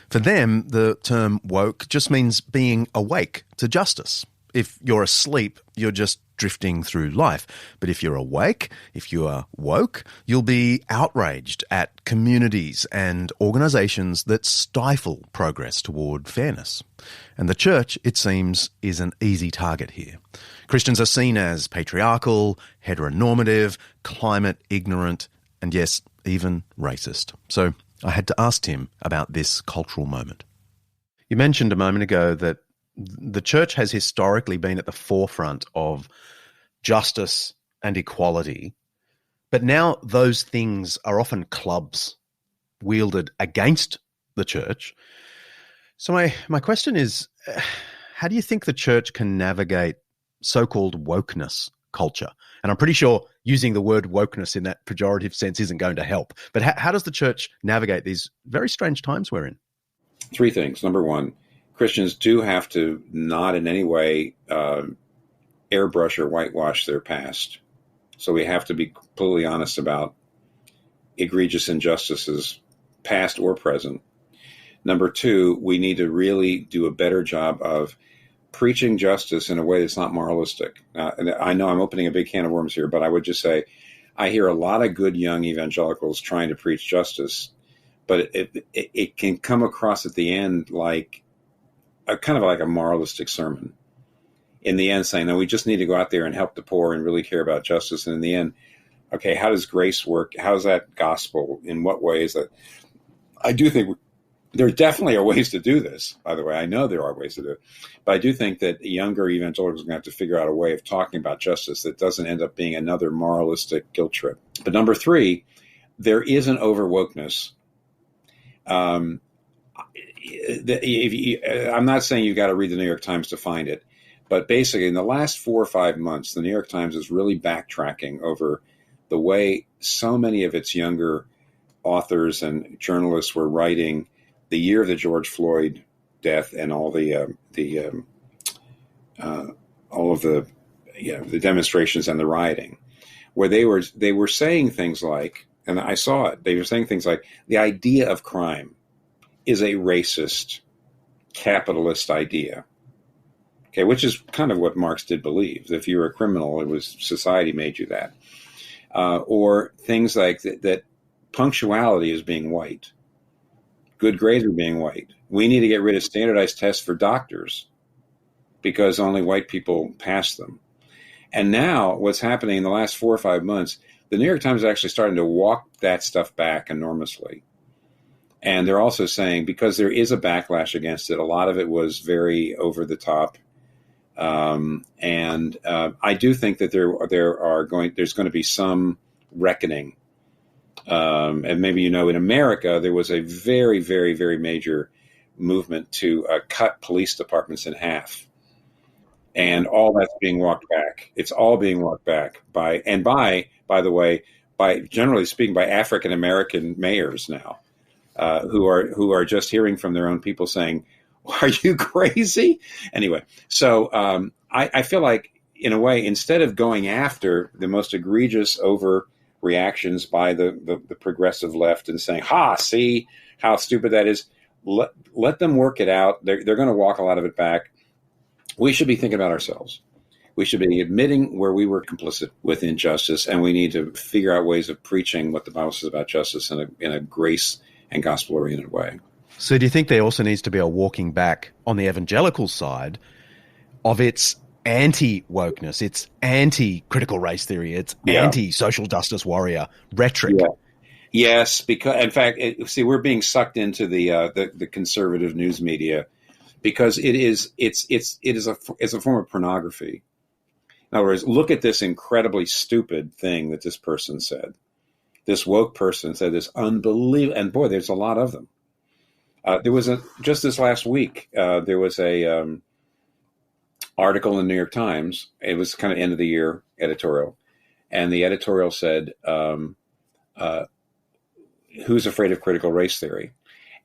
For them, the term woke just means being awake to justice. If you're asleep, you're just drifting through life. But if you're awake, if you are woke, you'll be outraged at communities and organisations that stifle progress toward fairness. And the church, it seems, is an easy target here. Christians are seen as patriarchal, heteronormative, climate ignorant, and yes, even racist. So I had to ask him about this cultural moment. You mentioned a moment ago that the church has historically been at the forefront of justice and equality, but now those things are often clubs wielded against the church. So my question is, how do you think the church can navigate so-called wokeness culture? And I'm pretty sure using the word wokeness in that pejorative sense isn't going to help. But how does the church navigate these very strange times we're in? Three things. Number one, Christians do have to not in any way airbrush or whitewash their past. So we have to be completely honest about egregious injustices, past or present. Number two, we need to really do a better job of preaching justice in a way that's not moralistic. And I know I'm opening a big can of worms here, but I would just say I hear a lot of good young evangelicals trying to preach justice, but it can come across at the end like a kind of like a moralistic sermon. In the end, saying, no, we just need to go out there and help the poor and really care about justice. And in the end, okay, how does grace work? How's that gospel? In what ways? That I do think there definitely are ways to do this, by the way. I know there are ways to do it. But I do think that younger evangelicals are going to have to figure out a way of talking about justice that doesn't end up being another moralistic guilt trip. But number three, there is an overwokeness. I'm not saying you've got to read the New York Times to find it. But basically, in the last 4 or 5 months, the New York Times is really backtracking over the way so many of its younger authors and journalists were writing the year of the George Floyd death and all the demonstrations and the rioting, where they were saying things like, and I saw it, they were saying things like, the idea of crime is a racist, capitalist idea. Okay, which is kind of what Marx did believe. If you were a criminal, it was society made you that. Or things like that punctuality is being white. Good grades are being white. We need to get rid of standardized tests for doctors because only white people pass them. And now what's happening in the last 4 or 5 months, the New York Times is actually starting to walk that stuff back enormously. And they're also saying, because there is a backlash against it, a lot of it was very over the top. I do think that there's going to be some reckoning. And maybe, in America, there was a very, very, very major movement to cut police departments in half. And all that's being walked back. It's all being walked back by the way, generally speaking, by African-American mayors now, who are just hearing from their own people saying, are you crazy? Anyway, so I feel like, in a way, instead of going after the most egregious overreactions by the progressive left and saying, see how stupid that is, let them work it out. They're going to walk a lot of it back. We should be thinking about ourselves. We should be admitting where we were complicit with injustice, and we need to figure out ways of preaching what the Bible says about justice in a grace and gospel-oriented way. So do you think there also needs to be a walking back on the evangelical side of its anti-wokeness, its anti-critical race theory, its anti-social justice warrior rhetoric? Yeah. Yes, because in fact, we're being sucked into the conservative news media because it's a form of pornography. In other words, look at this incredibly stupid thing that this person said. This woke person said this unbelievable, and boy, there's a lot of them. There was just this last week, there was a article in the New York Times. It was kind of end of the year editorial. And the editorial said, who's afraid of critical race theory?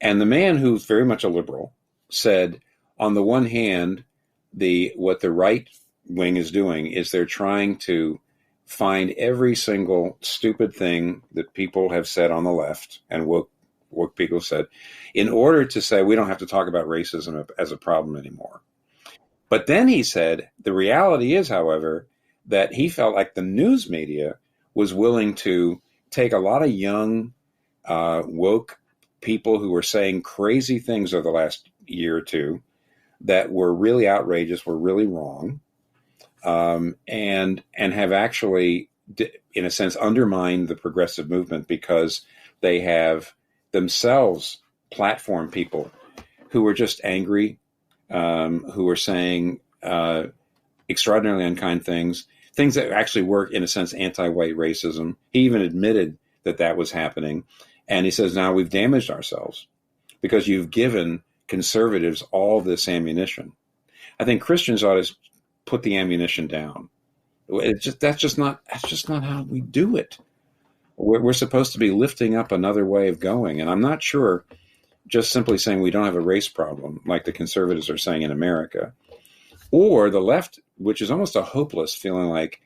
And the man, who's very much a liberal, said, on the one hand, what the right wing is doing is they're trying to find every single stupid thing that people have said on the left and woke people said, in order to say we don't have to talk about racism as a problem anymore. But then he said, the reality is, however, that he felt like the news media was willing to take a lot of young, woke people who were saying crazy things over the last year or two that were really outrageous, were really wrong, and have actually, in a sense, undermined the progressive movement because they have themselves platform people who were just angry, who were saying extraordinarily unkind things that actually were, in a sense, anti-white racism. He even admitted that was happening. And he says, now we've damaged ourselves because you've given conservatives all this ammunition. I think Christians ought to put the ammunition down. That's just not how we do it. We're supposed to be lifting up another way of going. And I'm not sure just simply saying we don't have a race problem, like the conservatives are saying in America, or the left, which is almost a hopeless feeling like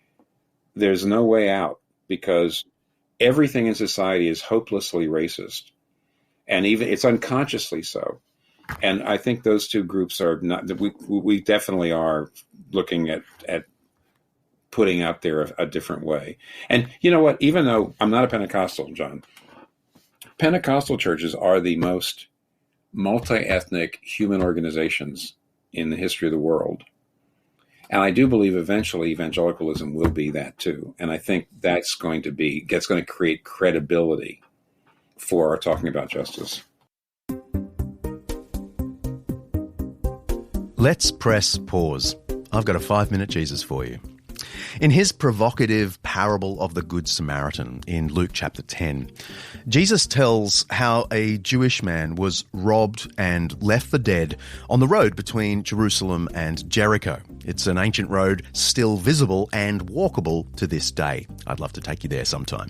there's no way out because everything in society is hopelessly racist, and even it's unconsciously so. And I think those two groups are not. We definitely are looking at putting out there a different way. And you know what? Even though I'm not a Pentecostal, John, Pentecostal churches are the most multi-ethnic human organizations in the history of the world. And I do believe eventually evangelicalism will be that too. And I think that's going to create credibility for our talking about justice. Let's press pause. I've got a 5-minute Jesus for you. In his provocative parable of the Good Samaritan in Luke chapter 10, Jesus tells how a Jewish man was robbed and left for dead on the road between Jerusalem and Jericho. It's an ancient road still visible and walkable to this day. I'd love to take you there sometime.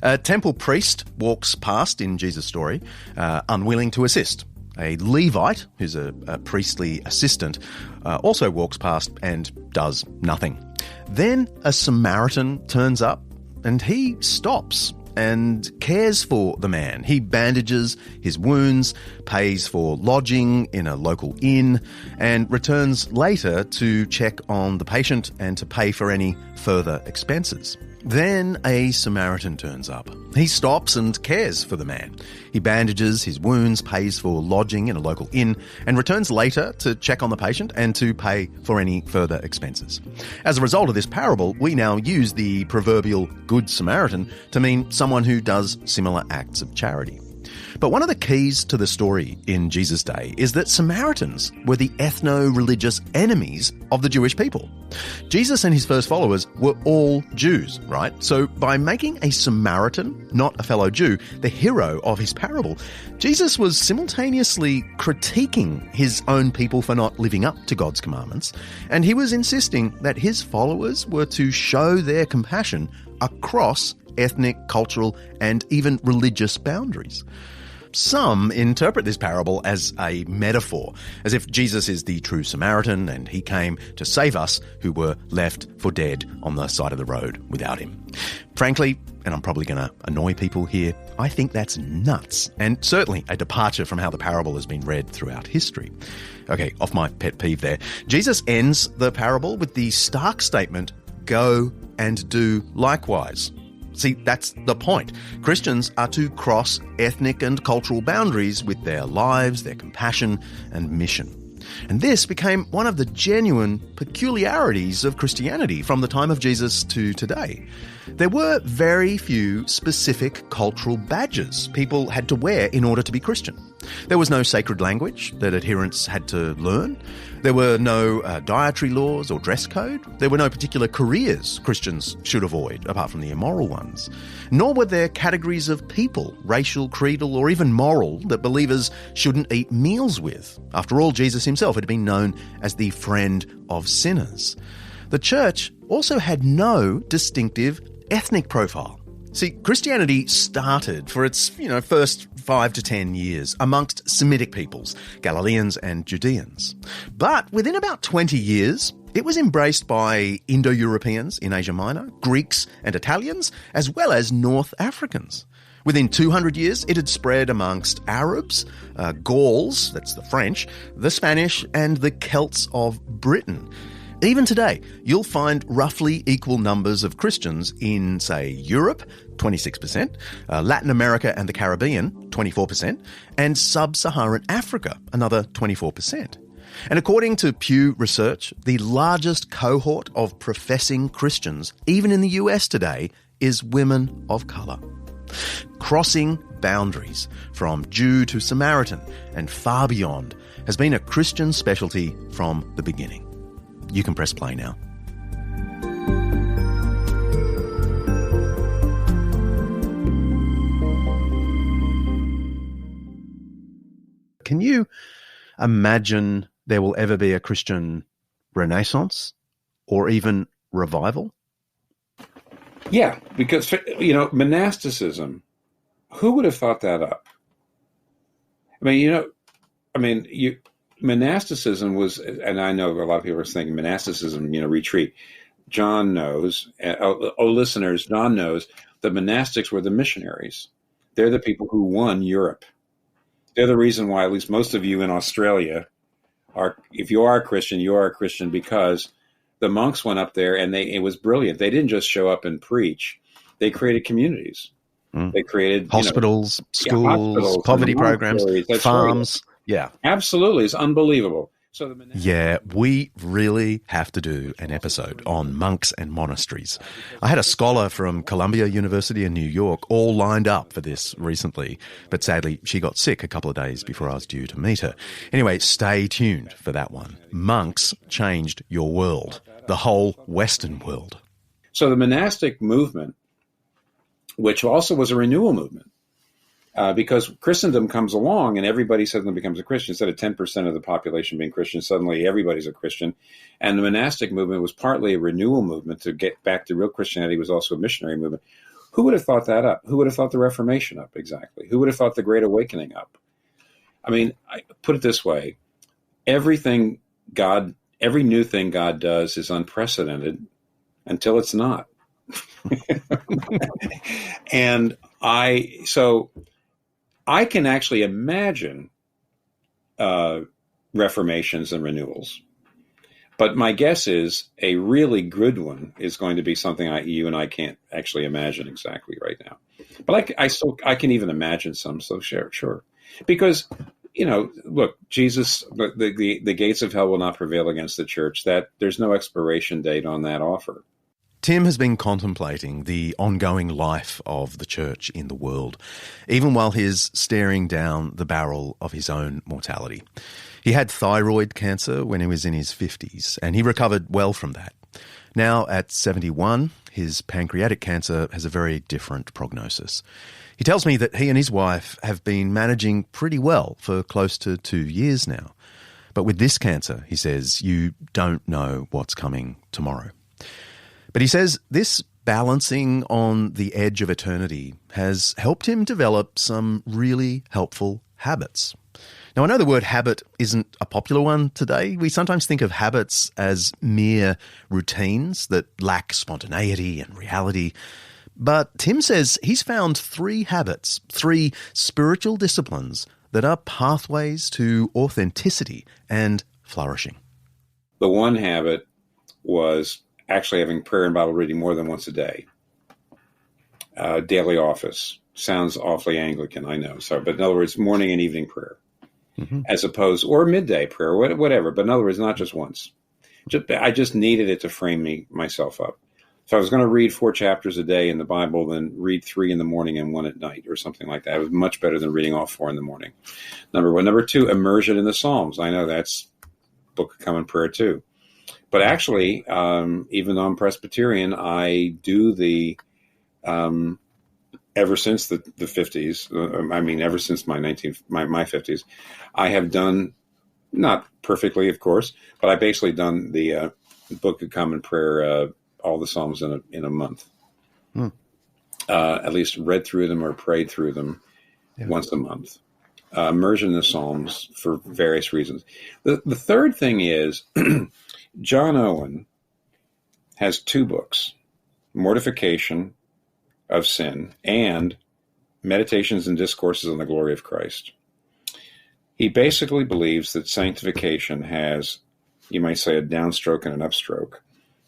A temple priest walks past in Jesus' story, unwilling to assist. A Levite, who's a priestly assistant, also walks past and does nothing. Then a Samaritan turns up and he stops and cares for the man. He bandages his wounds, pays for lodging in a local inn, and returns later to check on the patient and to pay for any further expenses. Then a Samaritan turns up. He stops and cares for the man. He bandages his wounds, pays for lodging in a local inn, and returns later to check on the patient and to pay for any further expenses. As a result of this parable, we now use the proverbial Good Samaritan to mean someone who does similar acts of charity. But one of the keys to the story in Jesus' day is that Samaritans were the ethno-religious enemies of the Jewish people. Jesus and his first followers were all Jews, right? So by making a Samaritan, not a fellow Jew, the hero of his parable, Jesus was simultaneously critiquing his own people for not living up to God's commandments, and he was insisting that his followers were to show their compassion across ethnic, cultural, and even religious boundaries. Some interpret this parable as a metaphor, as if Jesus is the true Samaritan and he came to save us who were left for dead on the side of the road without him. Frankly, and I'm probably going to annoy people here, I think that's nuts, and certainly a departure from how the parable has been read throughout history. Okay, off my pet peeve there. Jesus ends the parable with the stark statement, "Go and do likewise." See, that's the point. Christians are to cross ethnic and cultural boundaries with their lives, their compassion, and mission. And this became one of the genuine peculiarities of Christianity from the time of Jesus to today. There were very few specific cultural badges people had to wear in order to be Christian. There was no sacred language that adherents had to learn. There were no dietary laws or dress code. There were no particular careers Christians should avoid, apart from the immoral ones. Nor were there categories of people, racial, creedal, or even moral, that believers shouldn't eat meals with. After all, Jesus himself had been known as the friend of sinners. The church also had no distinctive ethnic profile. See, Christianity started for its, first 5 to 10 years amongst Semitic peoples, Galileans and Judeans. But within about 20 years, it was embraced by Indo-Europeans in Asia Minor, Greeks and Italians, as well as North Africans. Within 200 years, it had spread amongst Arabs, Gauls, that's the French, the Spanish, and the Celts of Britain. Even today, you'll find roughly equal numbers of Christians in, say, Europe, 26%, Latin America and the Caribbean, 24%, and Sub-Saharan Africa, another 24%. And according to Pew Research, the largest cohort of professing Christians, even in the US today, is women of colour. Crossing boundaries from Jew to Samaritan and far beyond has been a Christian specialty from the beginning. You can press play now. Can you imagine there will ever be a Christian renaissance or even revival? Yeah, because, monasticism, who would have thought that up? Monasticism was, and I know a lot of people are thinking monasticism, retreat. John knows, listeners, John knows the monastics were the missionaries. They're the people who won Europe. They're the reason why at least most of you in Australia are, if you are a Christian because the monks went up there and it was brilliant. They didn't just show up and preach. They created communities. They created hospitals, schools, hospitals, poverty programs, farms. Right. Yeah. Absolutely. It's unbelievable. Yeah, we really have to do an episode on monks and monasteries. I had a scholar from Columbia University in New York all lined up for this recently, but sadly she got sick a couple of days before I was due to meet her. Anyway, stay tuned for that one. Monks changed your world, the whole Western world. So the monastic movement, which also was a renewal movement, because Christendom comes along and everybody suddenly becomes a Christian. Instead of 10% of the population being Christian, suddenly everybody's a Christian. And the monastic movement was partly a renewal movement to get back to real Christianity. It was also a missionary movement. Who would have thought that up? Who would have thought the Reformation up exactly? Who would have thought the Great Awakening up? I mean, I put it this way. Every new thing God does is unprecedented until it's not. And I can actually imagine reformations and renewals. But my guess is a really good one is going to be something you and I can't actually imagine exactly right now. But I can even imagine some, so sure. Because, look, Jesus, the gates of hell will not prevail against the church. That there's no expiration date on that offer. Tim has been contemplating the ongoing life of the church in the world, even while he's staring down the barrel of his own mortality. He had thyroid cancer when he was in his 50s, and he recovered well from that. Now, at 71, his pancreatic cancer has a very different prognosis. He tells me that he and his wife have been managing pretty well for close to 2 years now. But with this cancer, he says, you don't know what's coming tomorrow. But he says this balancing on the edge of eternity has helped him develop some really helpful habits. Now, I know the word habit isn't a popular one today. We sometimes think of habits as mere routines that lack spontaneity and reality. But Tim says he's found 3 habits, 3 spiritual disciplines that are pathways to authenticity and flourishing. The one habit was actually having prayer and Bible reading more than once a day. Daily office. Sounds awfully Anglican, I know. So, but in other words, morning and evening prayer. Mm-hmm. As opposed, or midday prayer, whatever. But in other words, not just once. I just needed it to frame myself up. So I was going to read 4 chapters a day in the Bible, then read 3 in the morning and 1 at night or something like that. It was much better than reading all 4 in the morning. Number 1. Number 2, immersion in the Psalms. I know that's Book of Common Prayer too. But actually, even though I'm Presbyterian, I do ever since the 50s, ever since my 50s, I have done, not perfectly, of course, but I basically done the Book of Common Prayer, all the Psalms in a month. At least read through them or prayed through them once a month. Immersion in the Psalms for various reasons. The third thing is John Owen has 2 books, Mortification of Sin and Meditations and Discourses on the Glory of Christ. He basically believes that sanctification has, you might say, a downstroke and an upstroke.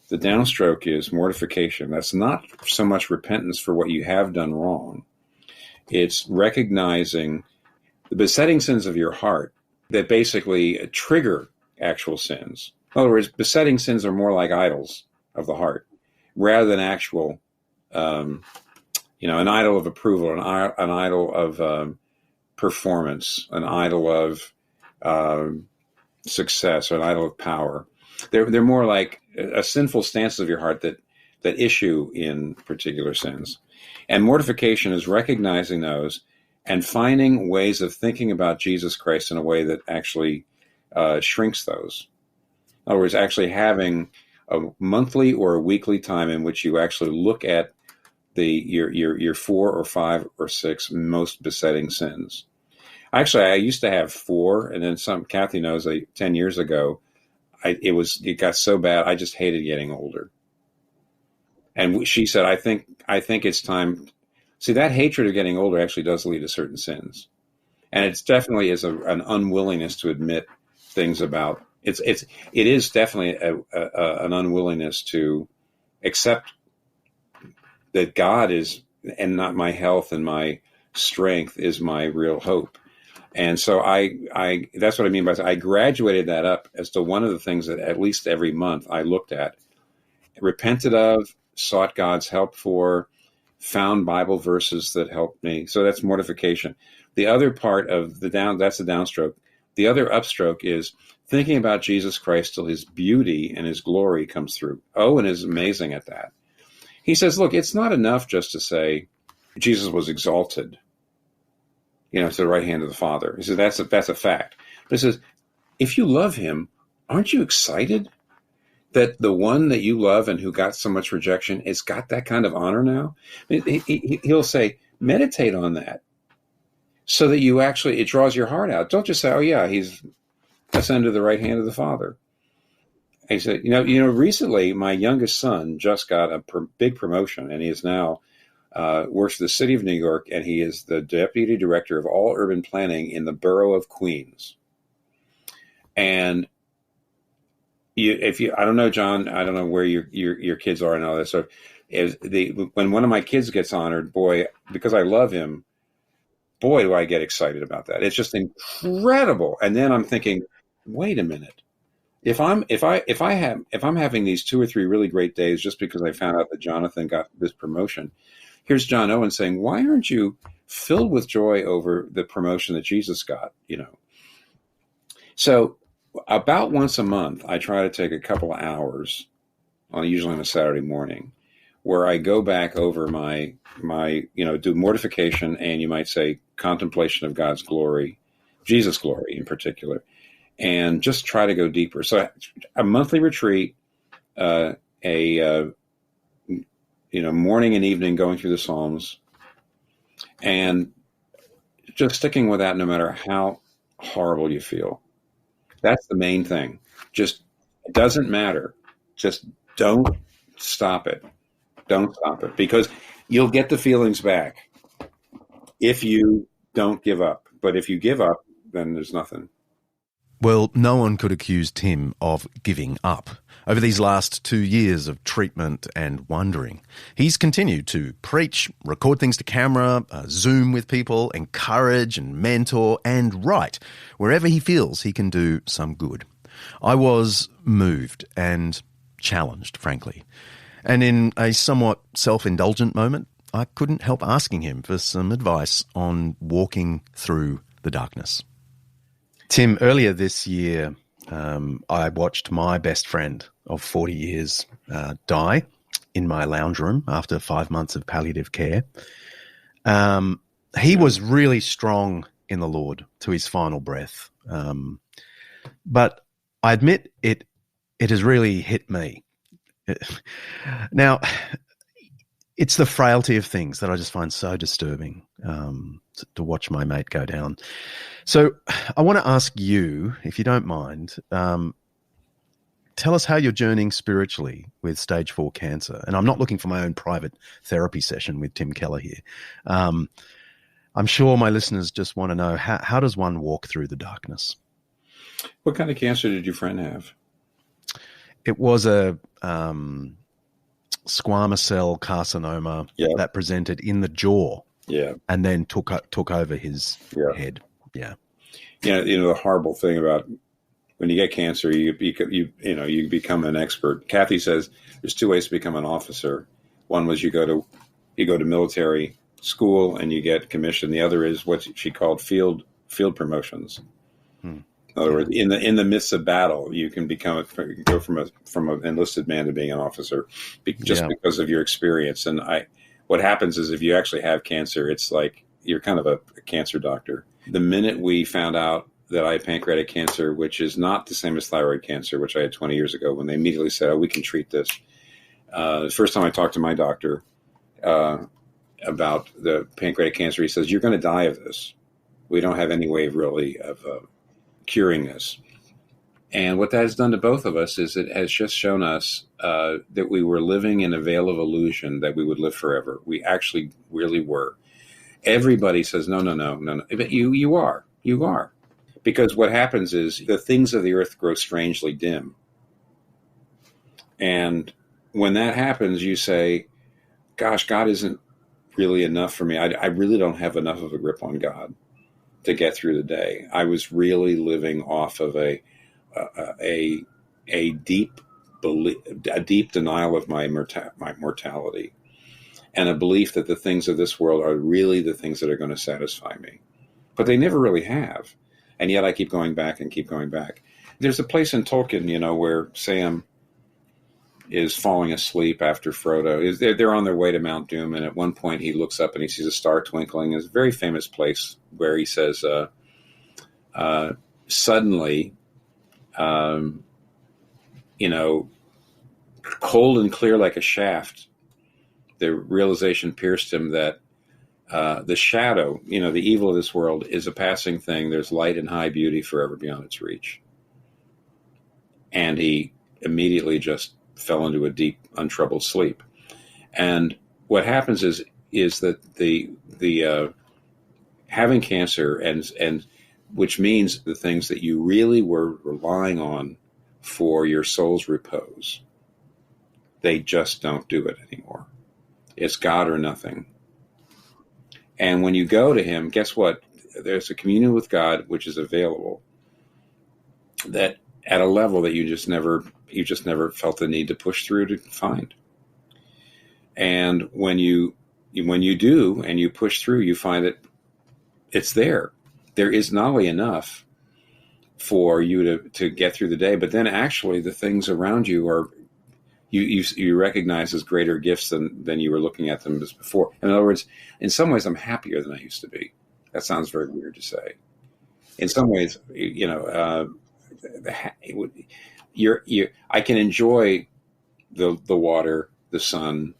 The downstroke is mortification. That's not so much repentance for what you have done wrong. It's recognizing the besetting sins of your heart that basically trigger actual sins. In other words, besetting sins are more like idols of the heart rather than actual, an idol of approval, an idol of performance, an idol of success, or an idol of power. They're more like a sinful stance of your heart that issue in particular sins. And mortification is recognizing those and finding ways of thinking about Jesus Christ in a way that actually shrinks those. In other words, actually having a monthly or a weekly time in which you actually look at your 4 or 5 or 6 most besetting sins. Actually, I used to have 4, and then Kathy knows, 10 years ago, it got so bad I just hated getting older. And she said, I think it's time. See, that hatred of getting older actually does lead to certain sins. And it's definitely is an unwillingness to admit things about it is definitely an unwillingness to accept that God is, and not my health and my strength is my real hope. And so I that's what I mean by I graduated that up as to one of the things that at least every month I looked at, repented of, sought God's help for, found Bible verses that helped me. So that's mortification. The other part of that's the downstroke. The other upstroke is thinking about Jesus Christ till his beauty and his glory comes through. Owen is amazing at that. He says, look, it's not enough just to say Jesus was exalted, to the right hand of the Father. He says, that's a fact. But he says, if you love him, aren't you excited that the one that you love and who got so much rejection has got that kind of honor now? I mean, he'll say, meditate on that so that you actually, it draws your heart out. Don't just say, oh yeah, he's ascended to the right hand of the Father. And he said, recently my youngest son just got a big promotion, and he is now works for the city of New York, and he is the deputy director of all urban planning in the borough of Queens. And I don't know, John, I don't know where your kids are and all this. So when one of my kids gets honored, boy, because I love him, boy, do I get excited about that. It's just incredible. And then I'm thinking, wait a minute. If I'm having these 2 or 3 really great days just because I found out that Jonathan got this promotion, here's John Owen saying, why aren't you filled with joy over the promotion that Jesus got? So about once a month, I try to take a couple of hours, usually on a Saturday morning, where I go back over my do mortification and you might say contemplation of God's glory, Jesus' glory in particular, and just try to go deeper. So a monthly retreat, morning and evening going through the Psalms, and just sticking with that no matter how horrible you feel. That's the main thing. Just, it doesn't matter. Just don't stop it. Don't stop it, because you'll get the feelings back if you don't give up. But if you give up, then there's nothing. Well, no one could accuse Tim of giving up. Over these last 2 years of treatment and wondering, he's continued to preach, record things to camera, Zoom with people, encourage and mentor, and write wherever he feels he can do some good. I was moved and challenged, frankly. And in a somewhat self-indulgent moment, I couldn't help asking him for some advice on walking through the darkness. Tim, earlier this year, I watched my best friend of 40 years die in my lounge room after 5 months of palliative care. He was really strong in the Lord to his final breath. But I admit it has really hit me. Now, it's the frailty of things that I just find so disturbing to watch my mate go down. So I want to ask you, if you don't mind, tell us how you're journeying spiritually with stage 4 cancer. And I'm not looking for my own private therapy session with Tim Keller here. I'm sure my listeners just want to know, how does one walk through the darkness? What kind of cancer did your friend have? It was a squamous cell carcinoma that presented in the jaw, and then took over his head. Yeah, the horrible thing about when you get cancer, you become an expert. Kathy says there's 2 ways to become an officer. One was you go to military school and you get commissioned. The other is what she called field promotions. In other words, in the midst of battle, you can go from an enlisted man to being an officer, because of your experience. And what happens is if you actually have cancer, it's like you're kind of a cancer doctor. The minute we found out that I had pancreatic cancer, which is not the same as thyroid cancer, which I had 20 years ago, when they immediately said, "Oh, we can treat this." The first time I talked to my doctor about the pancreatic cancer, he says, "You're going to die of this. We don't have any way of curing this." And what that has done to both of us is it has just shown us that we were living in a veil of illusion that we would live forever. We actually really were. Everybody says, no. But you are. Because what happens is the things of the earth grow strangely dim. And when that happens, you say, gosh, God isn't really enough for me. I really don't have enough of a grip on God to get through the day. I was really living off of a deep belief, a deep denial of my mortality, and a belief that the things of this world are really the things that are going to satisfy me. But they never really have. And yet I keep going back and keep going back. There's a place in Tolkien, where Sam is falling asleep after Frodo. They're on their way to Mount Doom, and at one point he looks up and he sees a star twinkling. It's a very famous place where he says, suddenly, cold and clear like a shaft, the realization pierced him that the shadow, the evil of this world is a passing thing. There's light and high beauty forever beyond its reach. And he immediately just fell into a deep, untroubled sleep. And what happens is that the having cancer and which means the things that you really were relying on for your soul's repose, they just don't do it anymore. It's God or nothing. And when you go to him, guess what? There's a communion with God which is available that at a level that you just never felt the need to push through to find. And when you do and you push through, you find that it's there. There is not only enough for you to get through the day, but then actually the things around you are you recognize as greater gifts than you were looking at them as before. In other words, in some ways, I'm happier than I used to be. That sounds very weird to say. In some ways, I can enjoy the water, the sun,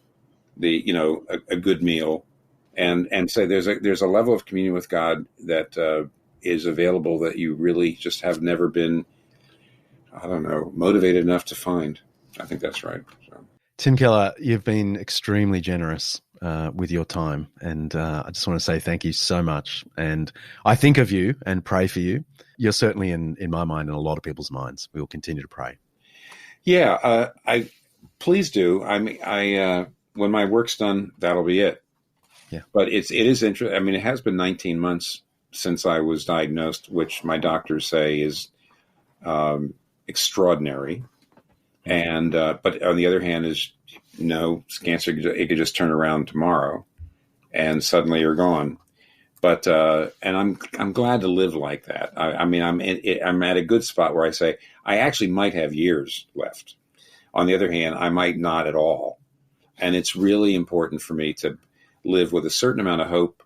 a good meal, and say there's a level of communion with God that is available that you really just have never been, motivated enough to find. I think that's right. So. Tim Keller, you've been extremely generous with your time, and I just want to say thank you so much. And I think of you and pray for you. You're certainly in my mind and a lot of people's minds. We will continue to pray. Yeah, I please do. When my work's done, that'll be it. Yeah. But it is interesting. I mean, it has been 19 months since I was diagnosed, which my doctors say is extraordinary. And but on the other hand, cancer. It could just turn around tomorrow, and suddenly you're gone. But and I'm glad to live like that. I'm at a good spot where I say I actually might have years left. On the other hand, I might not at all. And it's really important for me to live with a certain amount of hope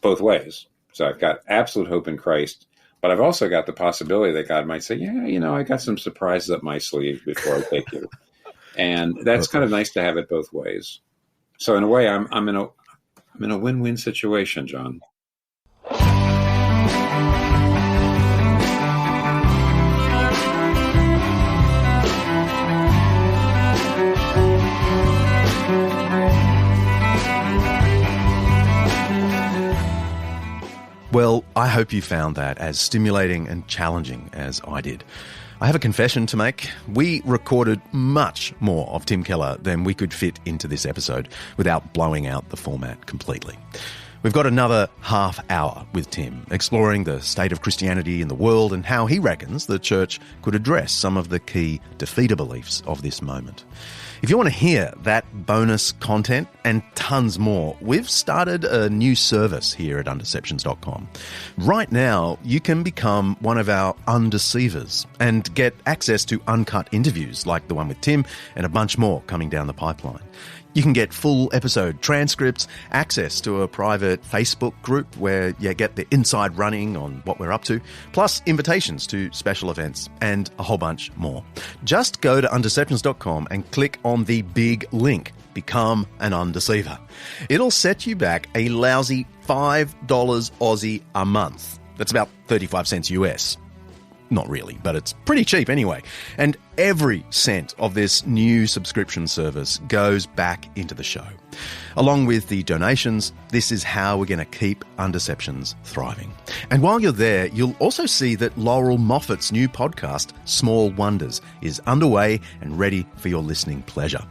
both ways. So I've got absolute hope in Christ, but I've also got the possibility that God might say, yeah, I got some surprises up my sleeve before I take you. And that's kind of nice to have it both ways. So in a way, I'm in a win-win situation, John. Well, I hope you found that as stimulating and challenging as I did. I have a confession to make. We recorded much more of Tim Keller than we could fit into this episode without blowing out the format completely. We've got another half hour with Tim, exploring the state of Christianity in the world and how he reckons the church could address some of the key defeater beliefs of this moment. If you want to hear that bonus content and tons more, we've started a new service here at Undeceptions.com. Right now, you can become one of our Undeceivers and get access to uncut interviews like the one with Tim and a bunch more coming down the pipeline. You can get full episode transcripts, access to a private Facebook group where you get the inside running on what we're up to, plus invitations to special events and a whole bunch more. Just go to Undeceptions.com and click on the big link, Become an Undeceiver. It'll set you back a lousy $5 Aussie a month. That's about 35 cents US. Not really, but it's pretty cheap anyway. And every cent of this new subscription service goes back into the show. Along with the donations, this is how we're going to keep Undeceptions thriving. And while you're there, you'll also see that Laurel Moffat's new podcast, Small Wonders, is underway and ready for your listening pleasure.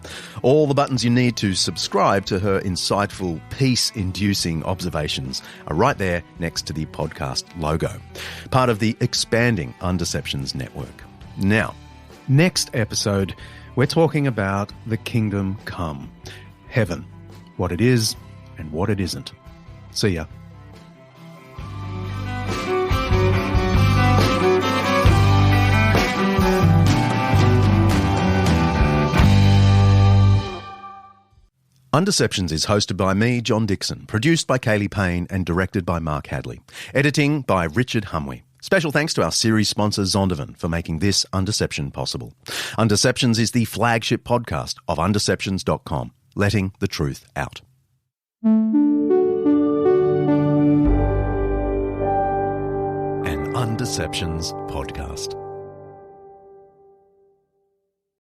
All the buttons you need to subscribe to her insightful, peace-inducing observations are right there next to the podcast logo, part of the expanding Undeceptions network. Now, next episode, we're talking about the kingdom come, heaven, what it is and what it isn't. See ya. Undeceptions is hosted by me, John Dixon, produced by Kaylee Payne and directed by Mark Hadley. Editing by Richard Humwey. Special thanks to our series sponsor Zondervan for making this Undeception possible. Undeceptions is the flagship podcast of undeceptions.com, letting the truth out. An Undeceptions podcast.